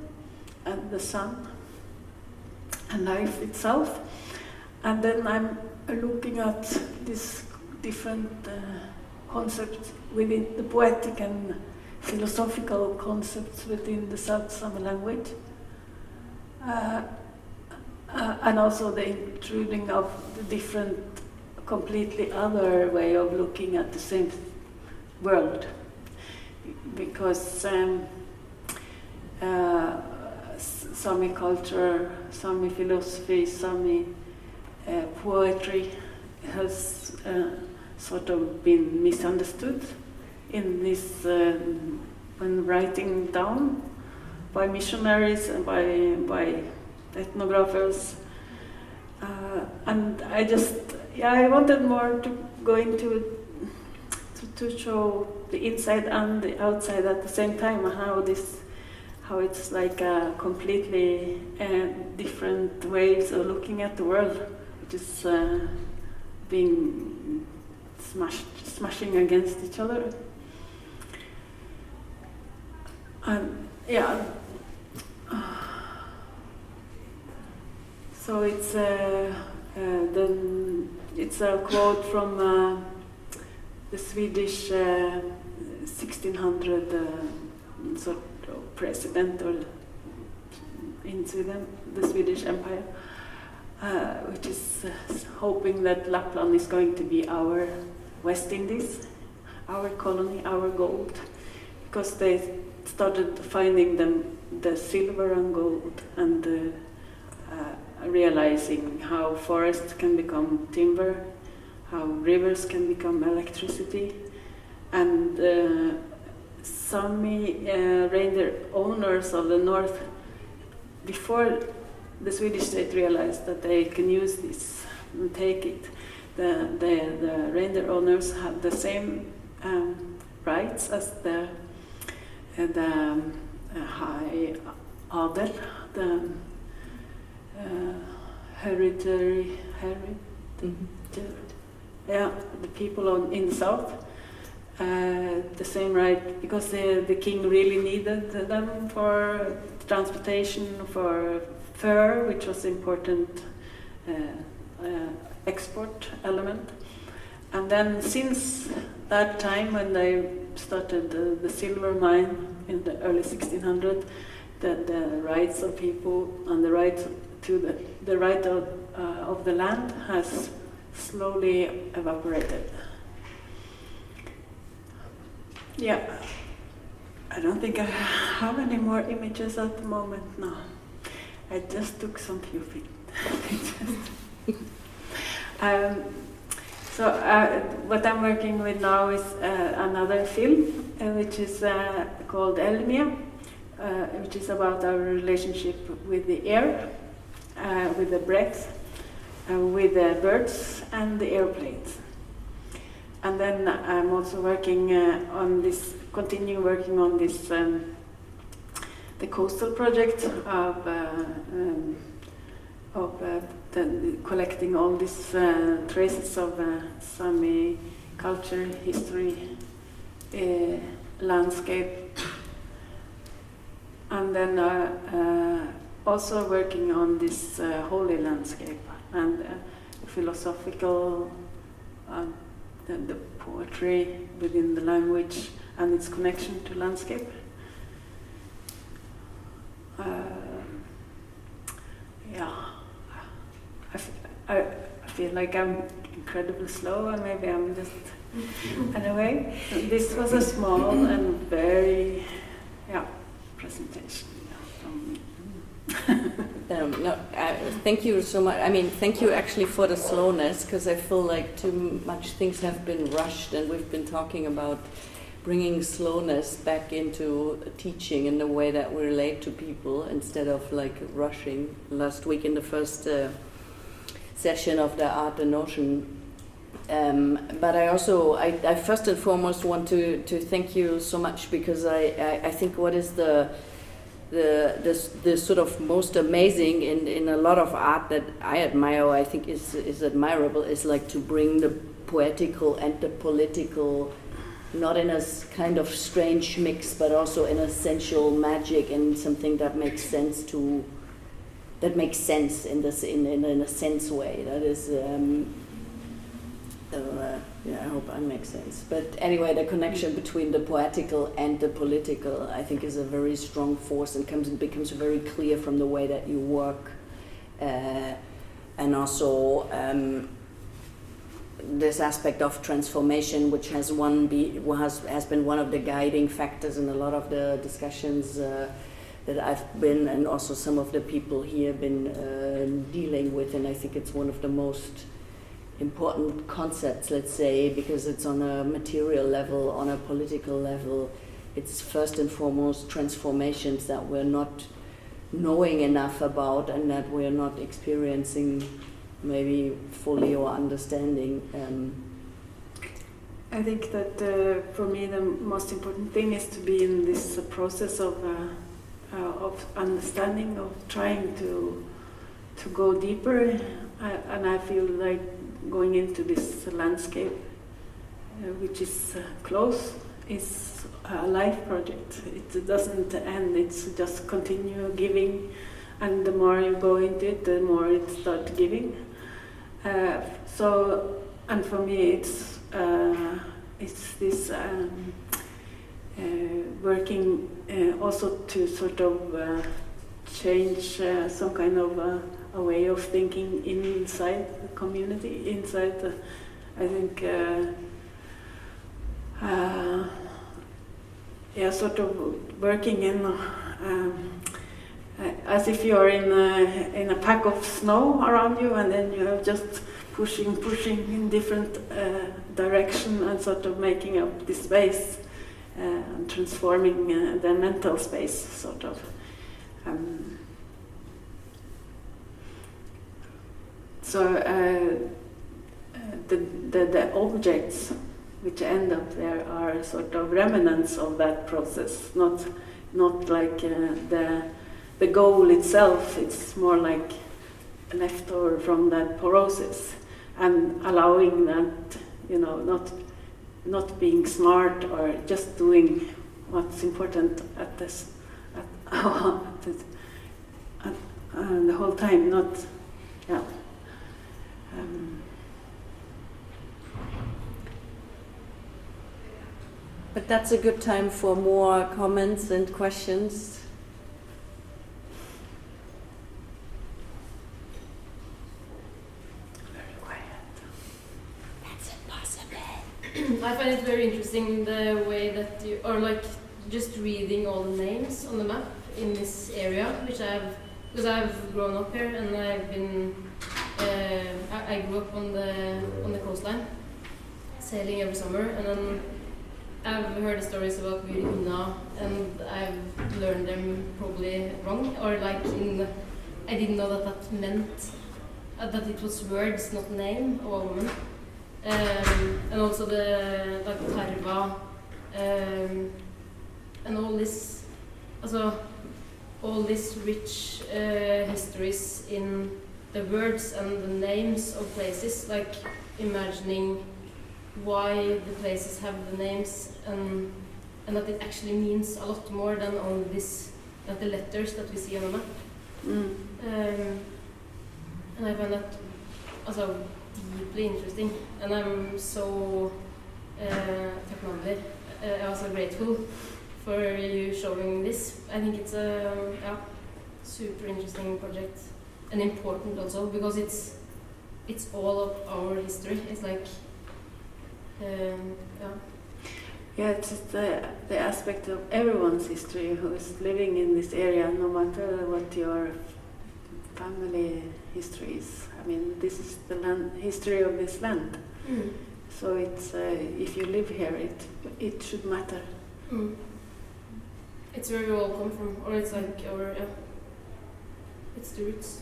[SPEAKER 2] and the sun and life itself. And then I'm looking at these different concepts within the poetic and philosophical concepts within the South Sami language. And also the intruding of the different, completely other way of looking at the same world. Because Sami culture, Sami philosophy, Sami poetry has sort of been misunderstood in this when writing down by missionaries and by ethnographers. And I wanted more to go into to show the inside and the outside at the same time, how it's like a completely different ways of looking at the world, which is being smashing against each other. And so it's a quote from the Swedish 1600 sort of president in Sweden, the Swedish Empire, which is hoping that Lapland is going to be our West Indies, our colony, our gold, because they started finding the silver and gold and realizing how forests can become timber, how rivers can become electricity, and Sami reindeer owners of the north, before the Swedish state realized that they can use this and take it, the reindeer owners had the same rights as the high adel, the hereditary, the people in the south, the same right, because the king really needed them for transportation, for fur, which was important export element. And then since that time, when they started the silver mine in the early 1600s, the rights of people and the right to the right of the land has slowly evaporated. Yeah, I don't think I have any more images at the moment. No, I just took some few pictures. So what I'm working with now is another film, which is called Elmia, which is about our relationship with the air, with the breath, with the birds and the airplanes. And then I'm also working on this, continue working on this, the coastal project of collecting all these traces of Sami culture, history, landscape, and then also working on this holy landscape and philosophical, the poetry within the language and its connection to landscape. I feel like I'm incredibly slow, and maybe I'm just anyway. This was a small and very presentation.
[SPEAKER 1] Thank you so much. I mean, thank you actually for the slowness, because I feel like too much things have been rushed, and we've been talking about bringing slowness back into teaching in the way that we relate to people instead of like rushing. Last week in the first session of the Art and Notion. But I also, I first and foremost want to thank you so much, because I think what is the sort of most amazing in a lot of art that I admire, or I think is admirable, is like to bring the poetical and the political, not in a kind of strange mix, but also in a sensual magic and something that makes sense in this in a sense way. That is. I hope I make sense. But anyway, the connection between the poetical and the political, I think, is a very strong force, and becomes very clear from the way that you work, and also this aspect of transformation, which has been one of the guiding factors in a lot of the discussions that I've been, and also some of the people here been dealing with, and I think it's one of the most important concepts, let's say, because it's on a material level, on a political level. It's first and foremost transformations that we're not knowing enough about, and that we're not experiencing maybe fully or understanding.
[SPEAKER 2] I think that for me the most important thing is to be in this process of understanding, of trying to go deeper, and I feel like going into this landscape, which is close, is a life project. It doesn't end, it's just continue giving, and the more you go into it, the more it starts giving. And for me it's this working also to sort of change some kind of a way of thinking inside the community, inside the, I think, sort of working in as if you're in a pack of snow around you, and then you're just pushing in different direction, and sort of making up this space and transforming the mental space, sort of. The objects which end up there are sort of remnants of that process, not like the goal itself. It's more like leftover from that process, and allowing that, not being smart or just doing what's important at this the whole time, not.
[SPEAKER 1] But that's a good time for more comments and questions.
[SPEAKER 2] Very quiet.
[SPEAKER 1] That's impossible.
[SPEAKER 3] I find it very interesting the way that you, or like just reading all the names on the map in this area, because I've grown up here, and I've been, I grew up on the coastline, sailing every summer, and then I've heard the stories about Viruna, and I've learned them probably wrong, or like I didn't know that meant that it was words, not name of a woman, and also the like Tarva, and all this, also all these rich histories in the words and the names of places, like imagining why the places have the names, and that it actually means a lot more than only this, like the letters that we see on the map. And I find that also deeply interesting, and I'm so takknemlig. I'm also grateful for you showing this. I think it's a super interesting project, and important also, because it's all of our history. It's like
[SPEAKER 2] it's the aspect of everyone's history who is living in this area, no matter what your family history is. I mean, this is the land history of this land. So it's if you live here, it should matter.
[SPEAKER 3] Mm. It's where we all come from, or it's like it's the roots.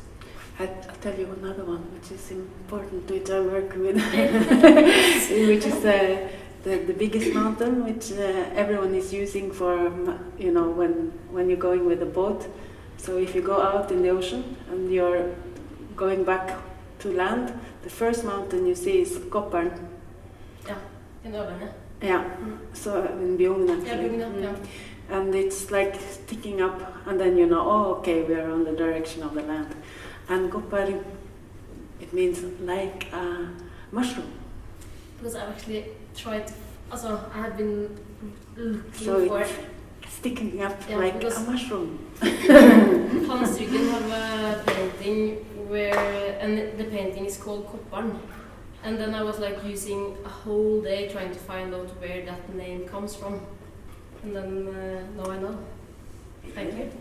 [SPEAKER 2] I'll tell you another one which is important, which I work with, which is the biggest mountain, which everyone is using for, when you're going with a boat. So if you go out in the ocean and you're going back to land, the first mountain you see is Koppern.
[SPEAKER 3] Yeah, in Ørland.
[SPEAKER 2] Yeah, so in Bjugn actually.
[SPEAKER 3] Yeah, Bjugn, yeah.
[SPEAKER 2] And it's like sticking up, and then okay, we are on the direction of the land. And Koppern, it means like a mushroom.
[SPEAKER 3] Because I've actually tried to, I have been looking
[SPEAKER 2] so
[SPEAKER 3] for
[SPEAKER 2] it's sticking up like a mushroom.
[SPEAKER 3] Hans Ryggen have a painting and the painting is called Koppern. And then I was like using a whole day trying to find out where that name comes from. And then now I know. Thank you.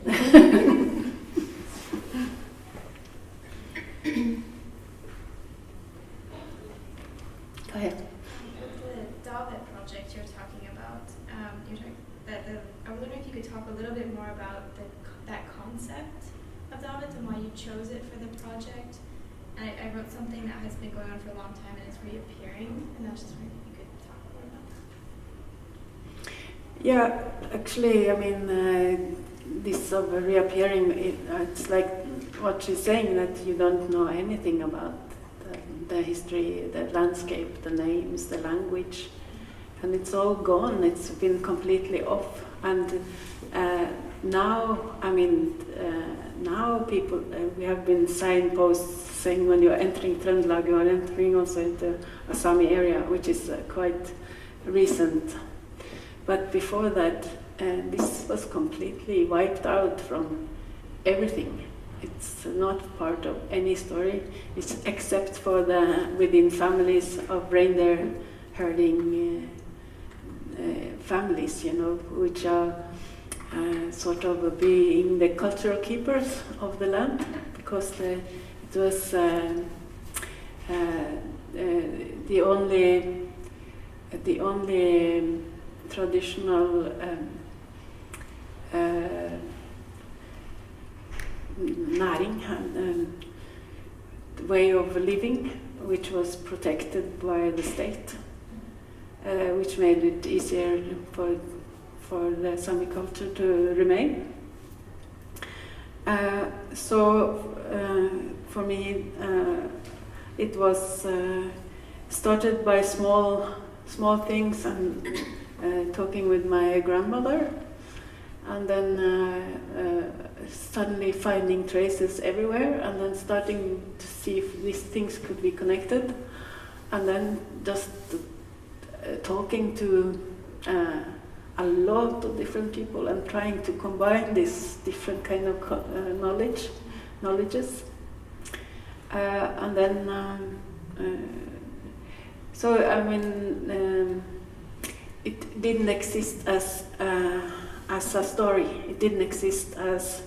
[SPEAKER 2] Go ahead.
[SPEAKER 4] The David project you're talking about, I was wondering if you could talk a little bit more about that concept of David and why you chose it for the project. And I wrote something that has been going on for a long time and it's reappearing, and I was just wondering if you could talk more about that.
[SPEAKER 2] Yeah, actually, this of reappearing, it's like what she's saying, that you don't know anything about the history, the landscape, the names, the language, and it's all gone. It's been completely off. And now people, we have been signposts saying when you're entering Trøndelag, you are entering also into a Sami area, which is quite recent. But before that, this was completely wiped out from everything. It's not part of any story. It's except for within families of reindeer herding families, which are sort of being the cultural keepers of the land, because it was the only traditional næring and way of living, which was protected by the state, which made it easier for the Sami culture to remain. For me, it was started by small things and talking with my grandmother, and then suddenly finding traces everywhere, and then starting to see if these things could be connected, and then just talking to a lot of different people and trying to combine this different kind of knowledges, and then it didn't exist as a story. It didn't exist as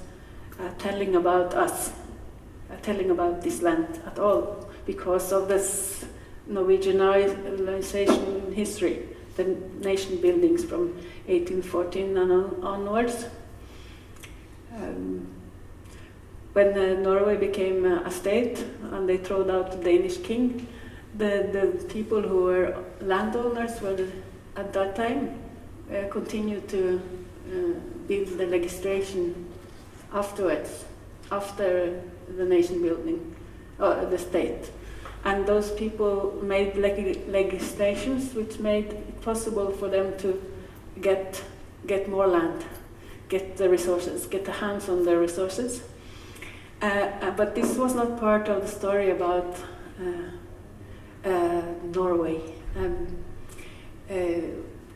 [SPEAKER 2] telling about us, telling about this land at all, because of this Norwegianization history, the nation buildings from 1814 and onwards. When Norway became a state and they threw out the Danish king, the people who were landowners were at that time continued to build the legislation afterwards, after the nation building, or the state. And those people made legislations which made it possible for them to get more land, get the resources, get the hands on the resources. But this was not part of the story about Norway.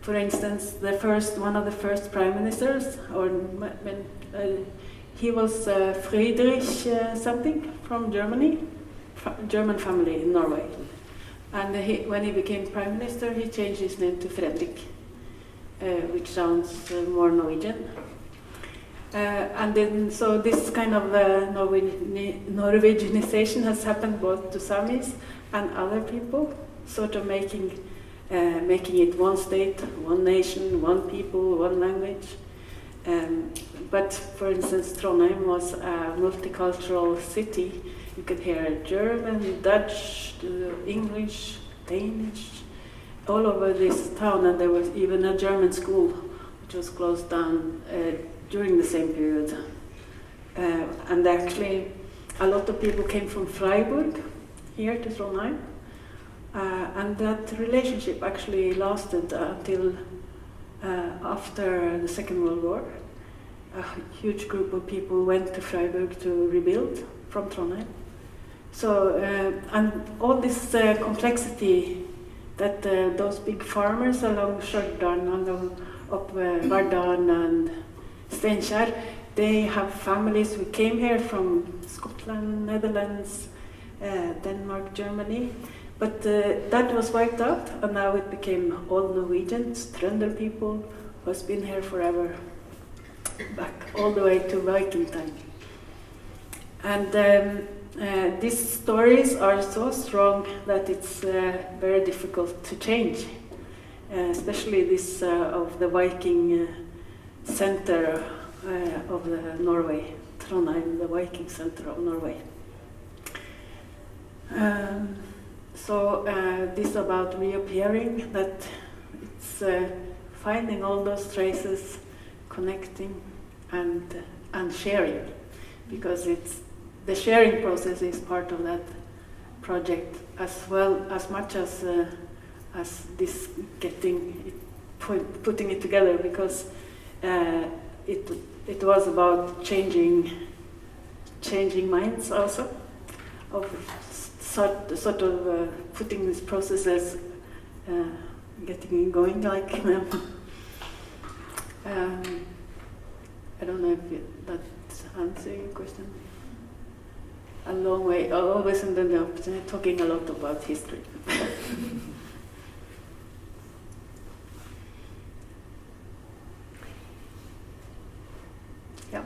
[SPEAKER 2] For instance, one of the first prime ministers, he was Friedrich something from Germany, German family in Norway. And when he became prime minister, he changed his name to Fredrik, which sounds more Norwegian. And then, so this kind of Norwegianization has happened both to Samis and other people, sort of making making it one state, one nation, one people, one language. But for instance, Trondheim was a multicultural city. You could hear German, Dutch, English, Danish, all over this town, and there was even a German school which was closed down during the same period. And actually, a lot of people came from Freiburg here to Trondheim, and that relationship actually lasted until after the Second World War. A huge group of people went to Freiburg to rebuild from Trondheim. So, and all this complexity that those big farmers along Stjørdal, along up Verdalen and Steinkjer, they have families who came here from Scotland, Netherlands, Denmark, Germany. But that was wiped out, and now it became all Norwegians, Trønder people, who has been here forever, back all the way to Viking time. And these stories are so strong that it's very difficult to change, especially this of the Viking center of Norway, Trondheim, the Viking center of Norway. So this about reappearing, that it's finding all those traces, connecting and sharing, because it's the sharing process is part of that project as well, as much as this getting it, putting it together, because it was about changing minds also, of sort of putting these processes, getting it going, like I don't know if that answers your question. A long way, always ended up talking a lot about history. Yeah.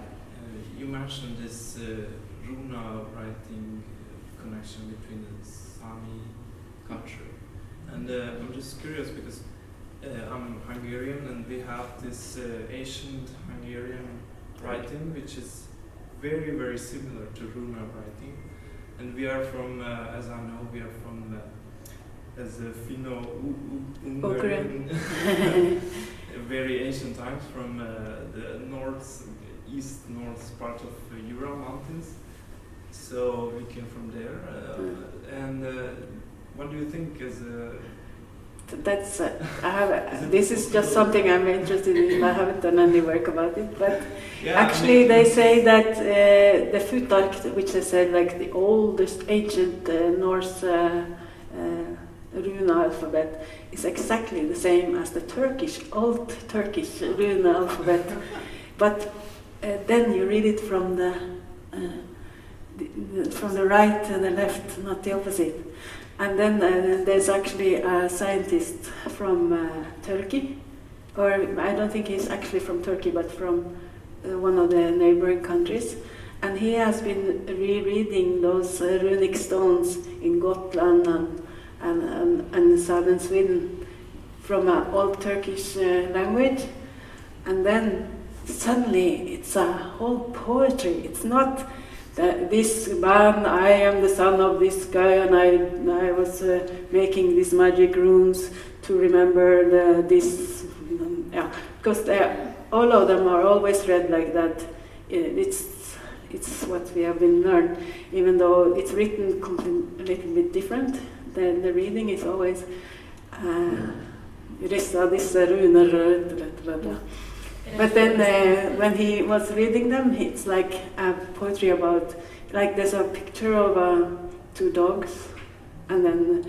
[SPEAKER 5] You mentioned this runa writing connection between the Sami culture, and I'm just curious because I'm Hungarian, and we have this ancient Hungarian writing which is very, very similar to runa writing, and we are from, as I know, we are from as a Finno-Ugarian, very ancient times, from the east-north part of Ural Mountains. So we came from there, and what do you think is
[SPEAKER 2] That's this is just something I'm interested in. I haven't done any work about it, but yeah, actually they say that the Futhark, which I said like the oldest ancient Norse runa alphabet, is exactly the same as the old Turkish runa alphabet, but then you read it from the right to the left, not the opposite. And then there's actually a scientist from Turkey, or I don't think he's actually from Turkey, but from one of the neighboring countries. And he has been rereading those runic stones in Gotland and southern Sweden from an old Turkish language. And then suddenly it's a whole poetry. It's not this man, I am the son of this guy, and I was making these magic runes to remember this. Yeah, because all of them are always read like that. It's what we have been learned, even though it's written a little bit different. The reading is always Rissa disse runer. But then when he was reading them, it's like a poetry about, like there's a picture of two dogs, and then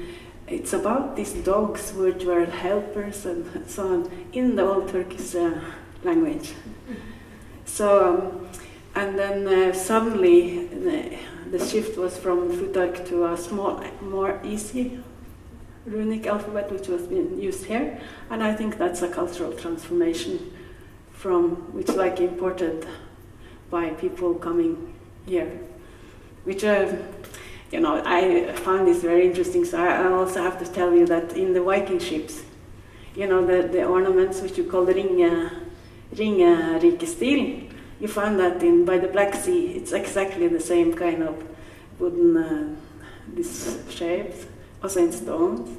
[SPEAKER 2] it's about these dogs which were helpers and so on in the old Turkish language. So, and then suddenly the shift was from Futhark to a more easy runic alphabet, which was being used here, and I think that's a cultural transformation which like imported by people coming here, which I found this very interesting. So I also have to tell you that in the Viking ships, the ornaments which you call the ringerikestil, you find that by the Black Sea. It's exactly the same kind of wooden these shapes, also in stones.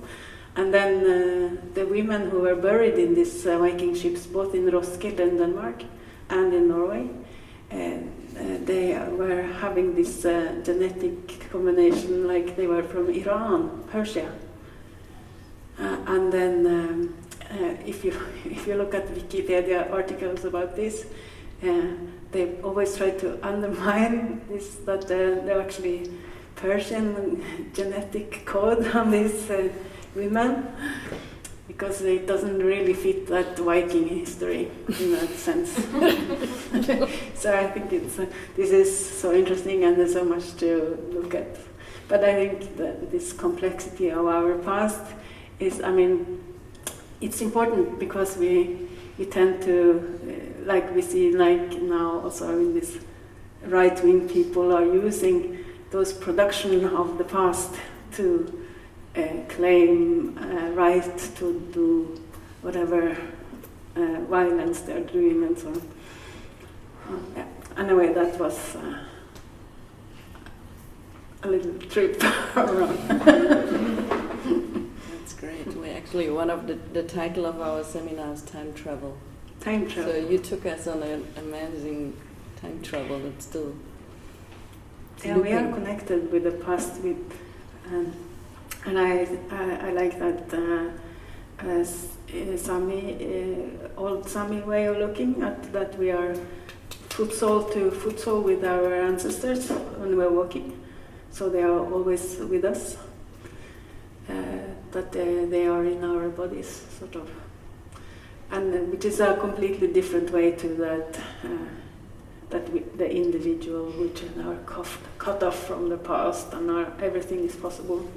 [SPEAKER 2] And then the women who were buried in these Viking ships, both in Roskilde in Denmark and in Norway, they were having this genetic combination, like they were from Iran, Persia. And then if you look at Wikipedia articles about this, they always try to undermine this, that they're actually Persian genetic code on these women, because it doesn't really fit that Viking history in that sense. So I think this is so interesting, and there's so much to look at. But I think that this complexity of our past is, it's important, because we tend to, like we see like now also in this right-wing people are using those production of the past to claim right to do whatever violence they're doing and so on. Yeah. Anyway, that was a little trip around.
[SPEAKER 1] That's great. We actually, one of the title of our seminar is time travel.
[SPEAKER 2] Time travel.
[SPEAKER 1] So you took us on an amazing time travel. It's still.
[SPEAKER 2] Yeah, we are connected with the past, and I like that Sami, old Sami way of looking at that. We are foot sole to foot sole with our ancestors when we're walking, so they are always with us. That they are in our bodies, sort of, and which is a completely different way to that. The individual, which are cut off from the past, and everything is possible,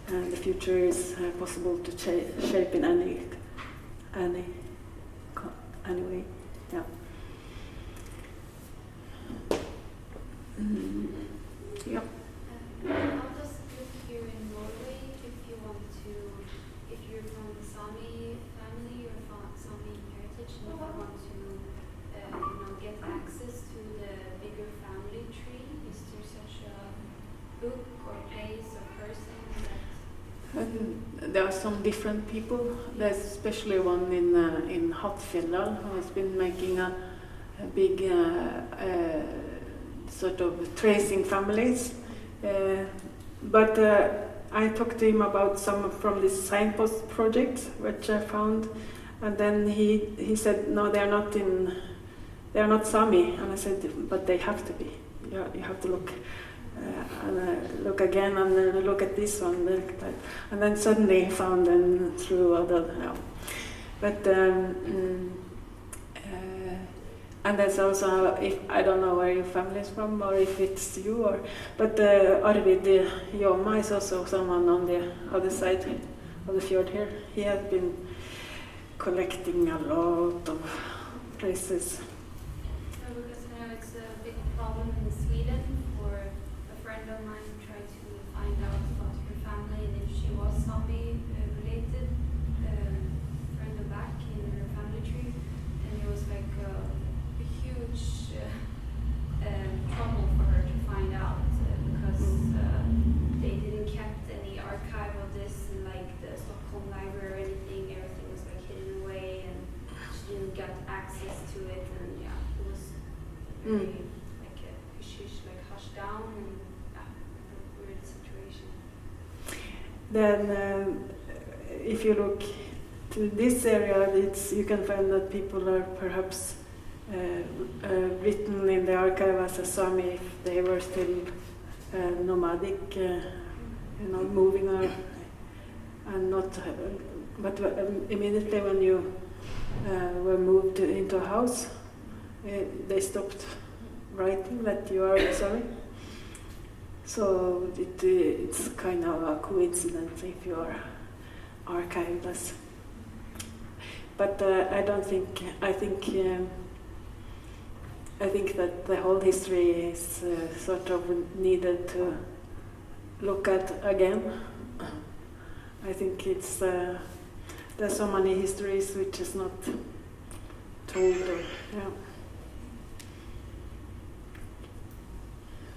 [SPEAKER 2] and the future is possible to shape in any way. Yeah. Yeah.
[SPEAKER 6] How does it look here in Norway if you're from the Sami family or from Sami heritage, and if you want to get access to the bigger family tree? Is there such a book or place or person that?
[SPEAKER 2] There are some different people. There's especially one in Hattfjelldal who has been making a big sort of tracing families. But I talked to him about some from this signpost project, which I found, and then he said, no, they are not Sami, and I said, but they have to be. You have to look, and look again, and then look at this one, and then suddenly found them through other. But and there's also, if I don't know where your family is from, or if it's you, but Arvid Jomma is also someone on the other side of the fjord here. He has been collecting a lot of places.
[SPEAKER 6] Because I know it's a big problem in Sweden for a friend of mine who tried to find out about her family and if she was Sami related, further back in her family tree, and it was like a huge trouble for her to find out because they didn't kept any archive of this in like the Stockholm library or anything. Everything was like hidden away, and she didn't get access to it, and yeah, it was very like a huge like hushed down, and a weird situation.
[SPEAKER 2] Then if you look to this area, you can find that people are perhaps written in the archive as a Sami if they were still nomadic, moving and not. But immediately when you were moved into a house, they stopped writing that you are Sami. So it's kind of a coincidence if you are archived as. But I think that the whole history is sort of needed to look at again. I think it's there's so many histories which is not told. Yeah.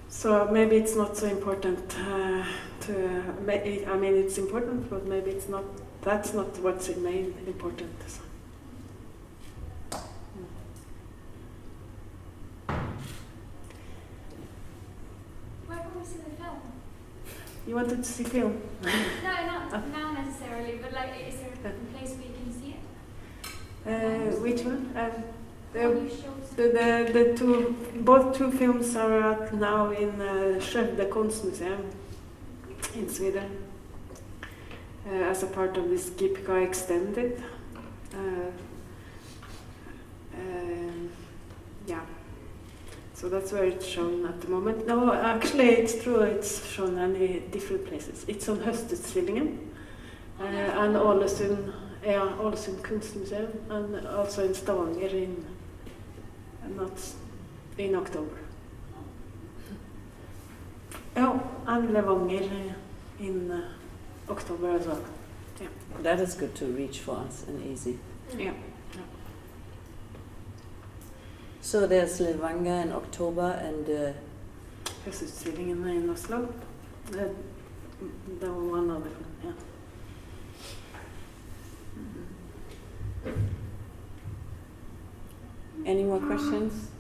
[SPEAKER 2] So maybe it's not so important I mean, it's important, but maybe it's not. That's not what's main important.
[SPEAKER 6] Where can we see the film?
[SPEAKER 2] You wanted to see film?
[SPEAKER 6] No, not now necessarily, but like, is there a place where you can see it?
[SPEAKER 2] Which one?
[SPEAKER 6] You showed some-
[SPEAKER 2] Both two films are out now in Skövde Konstmuseum in Sweden as a part of this Gipka Extended. Yeah, so that's where it's shown at the moment. No, actually, it's true. It's shown in different places. It's on Höstutställningen and Ålesund, Ålesund Kunstmuseum, and also in Stavanger in October. Yeah, and Levanger in October as well. Yeah.
[SPEAKER 1] That is good to reach for us and easy.
[SPEAKER 2] Yeah.
[SPEAKER 1] So there's Levanger in October and
[SPEAKER 2] Höstutställningen in Oslo. The one other one, yeah.
[SPEAKER 1] Any more questions?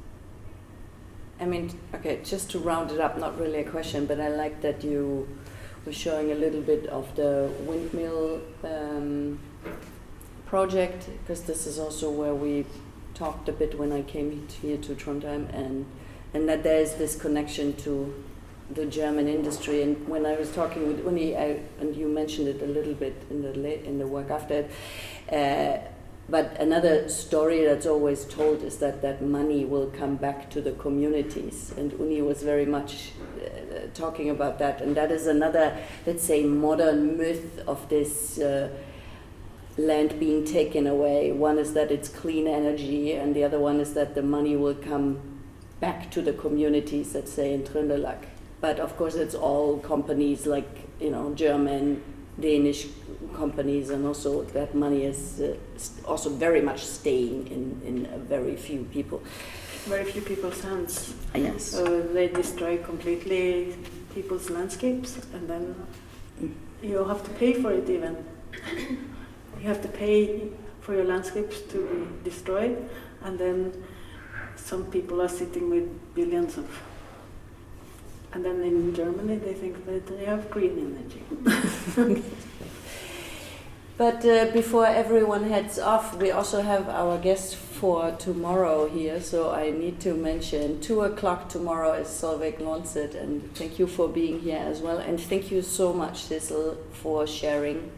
[SPEAKER 1] I mean, okay, just to round it up, not really a question, but I like that you were showing a little bit of the windmill project, because this is also where we talked a bit when I came here to Trondheim, and that there is this connection to the German industry. And when I was talking with Uni, and you mentioned it a little bit in the work after it, but another story that's always told is that money will come back to the communities, and Uni was very much talking about that, and that is another, let's say, modern myth of this land being taken away. One is that it's clean energy, and the other one is that the money will come back to the communities, let's say in Trøndelag. But of course it's all companies like, German, Danish companies, and also that money is also very much staying in very few people.
[SPEAKER 2] Very few people's hands.
[SPEAKER 1] Yes.
[SPEAKER 2] So they destroy completely people's landscapes, and then you have to pay for it even. You have to pay for your landscapes to be destroyed, and then some people are sitting with billions of. And then in Germany they think that they have green energy.
[SPEAKER 1] But before everyone heads off, we also have our guest for tomorrow here, so I need to mention 2:00 tomorrow is Solveig Lonset, and thank you for being here as well, and thank you so much, Sissel, for sharing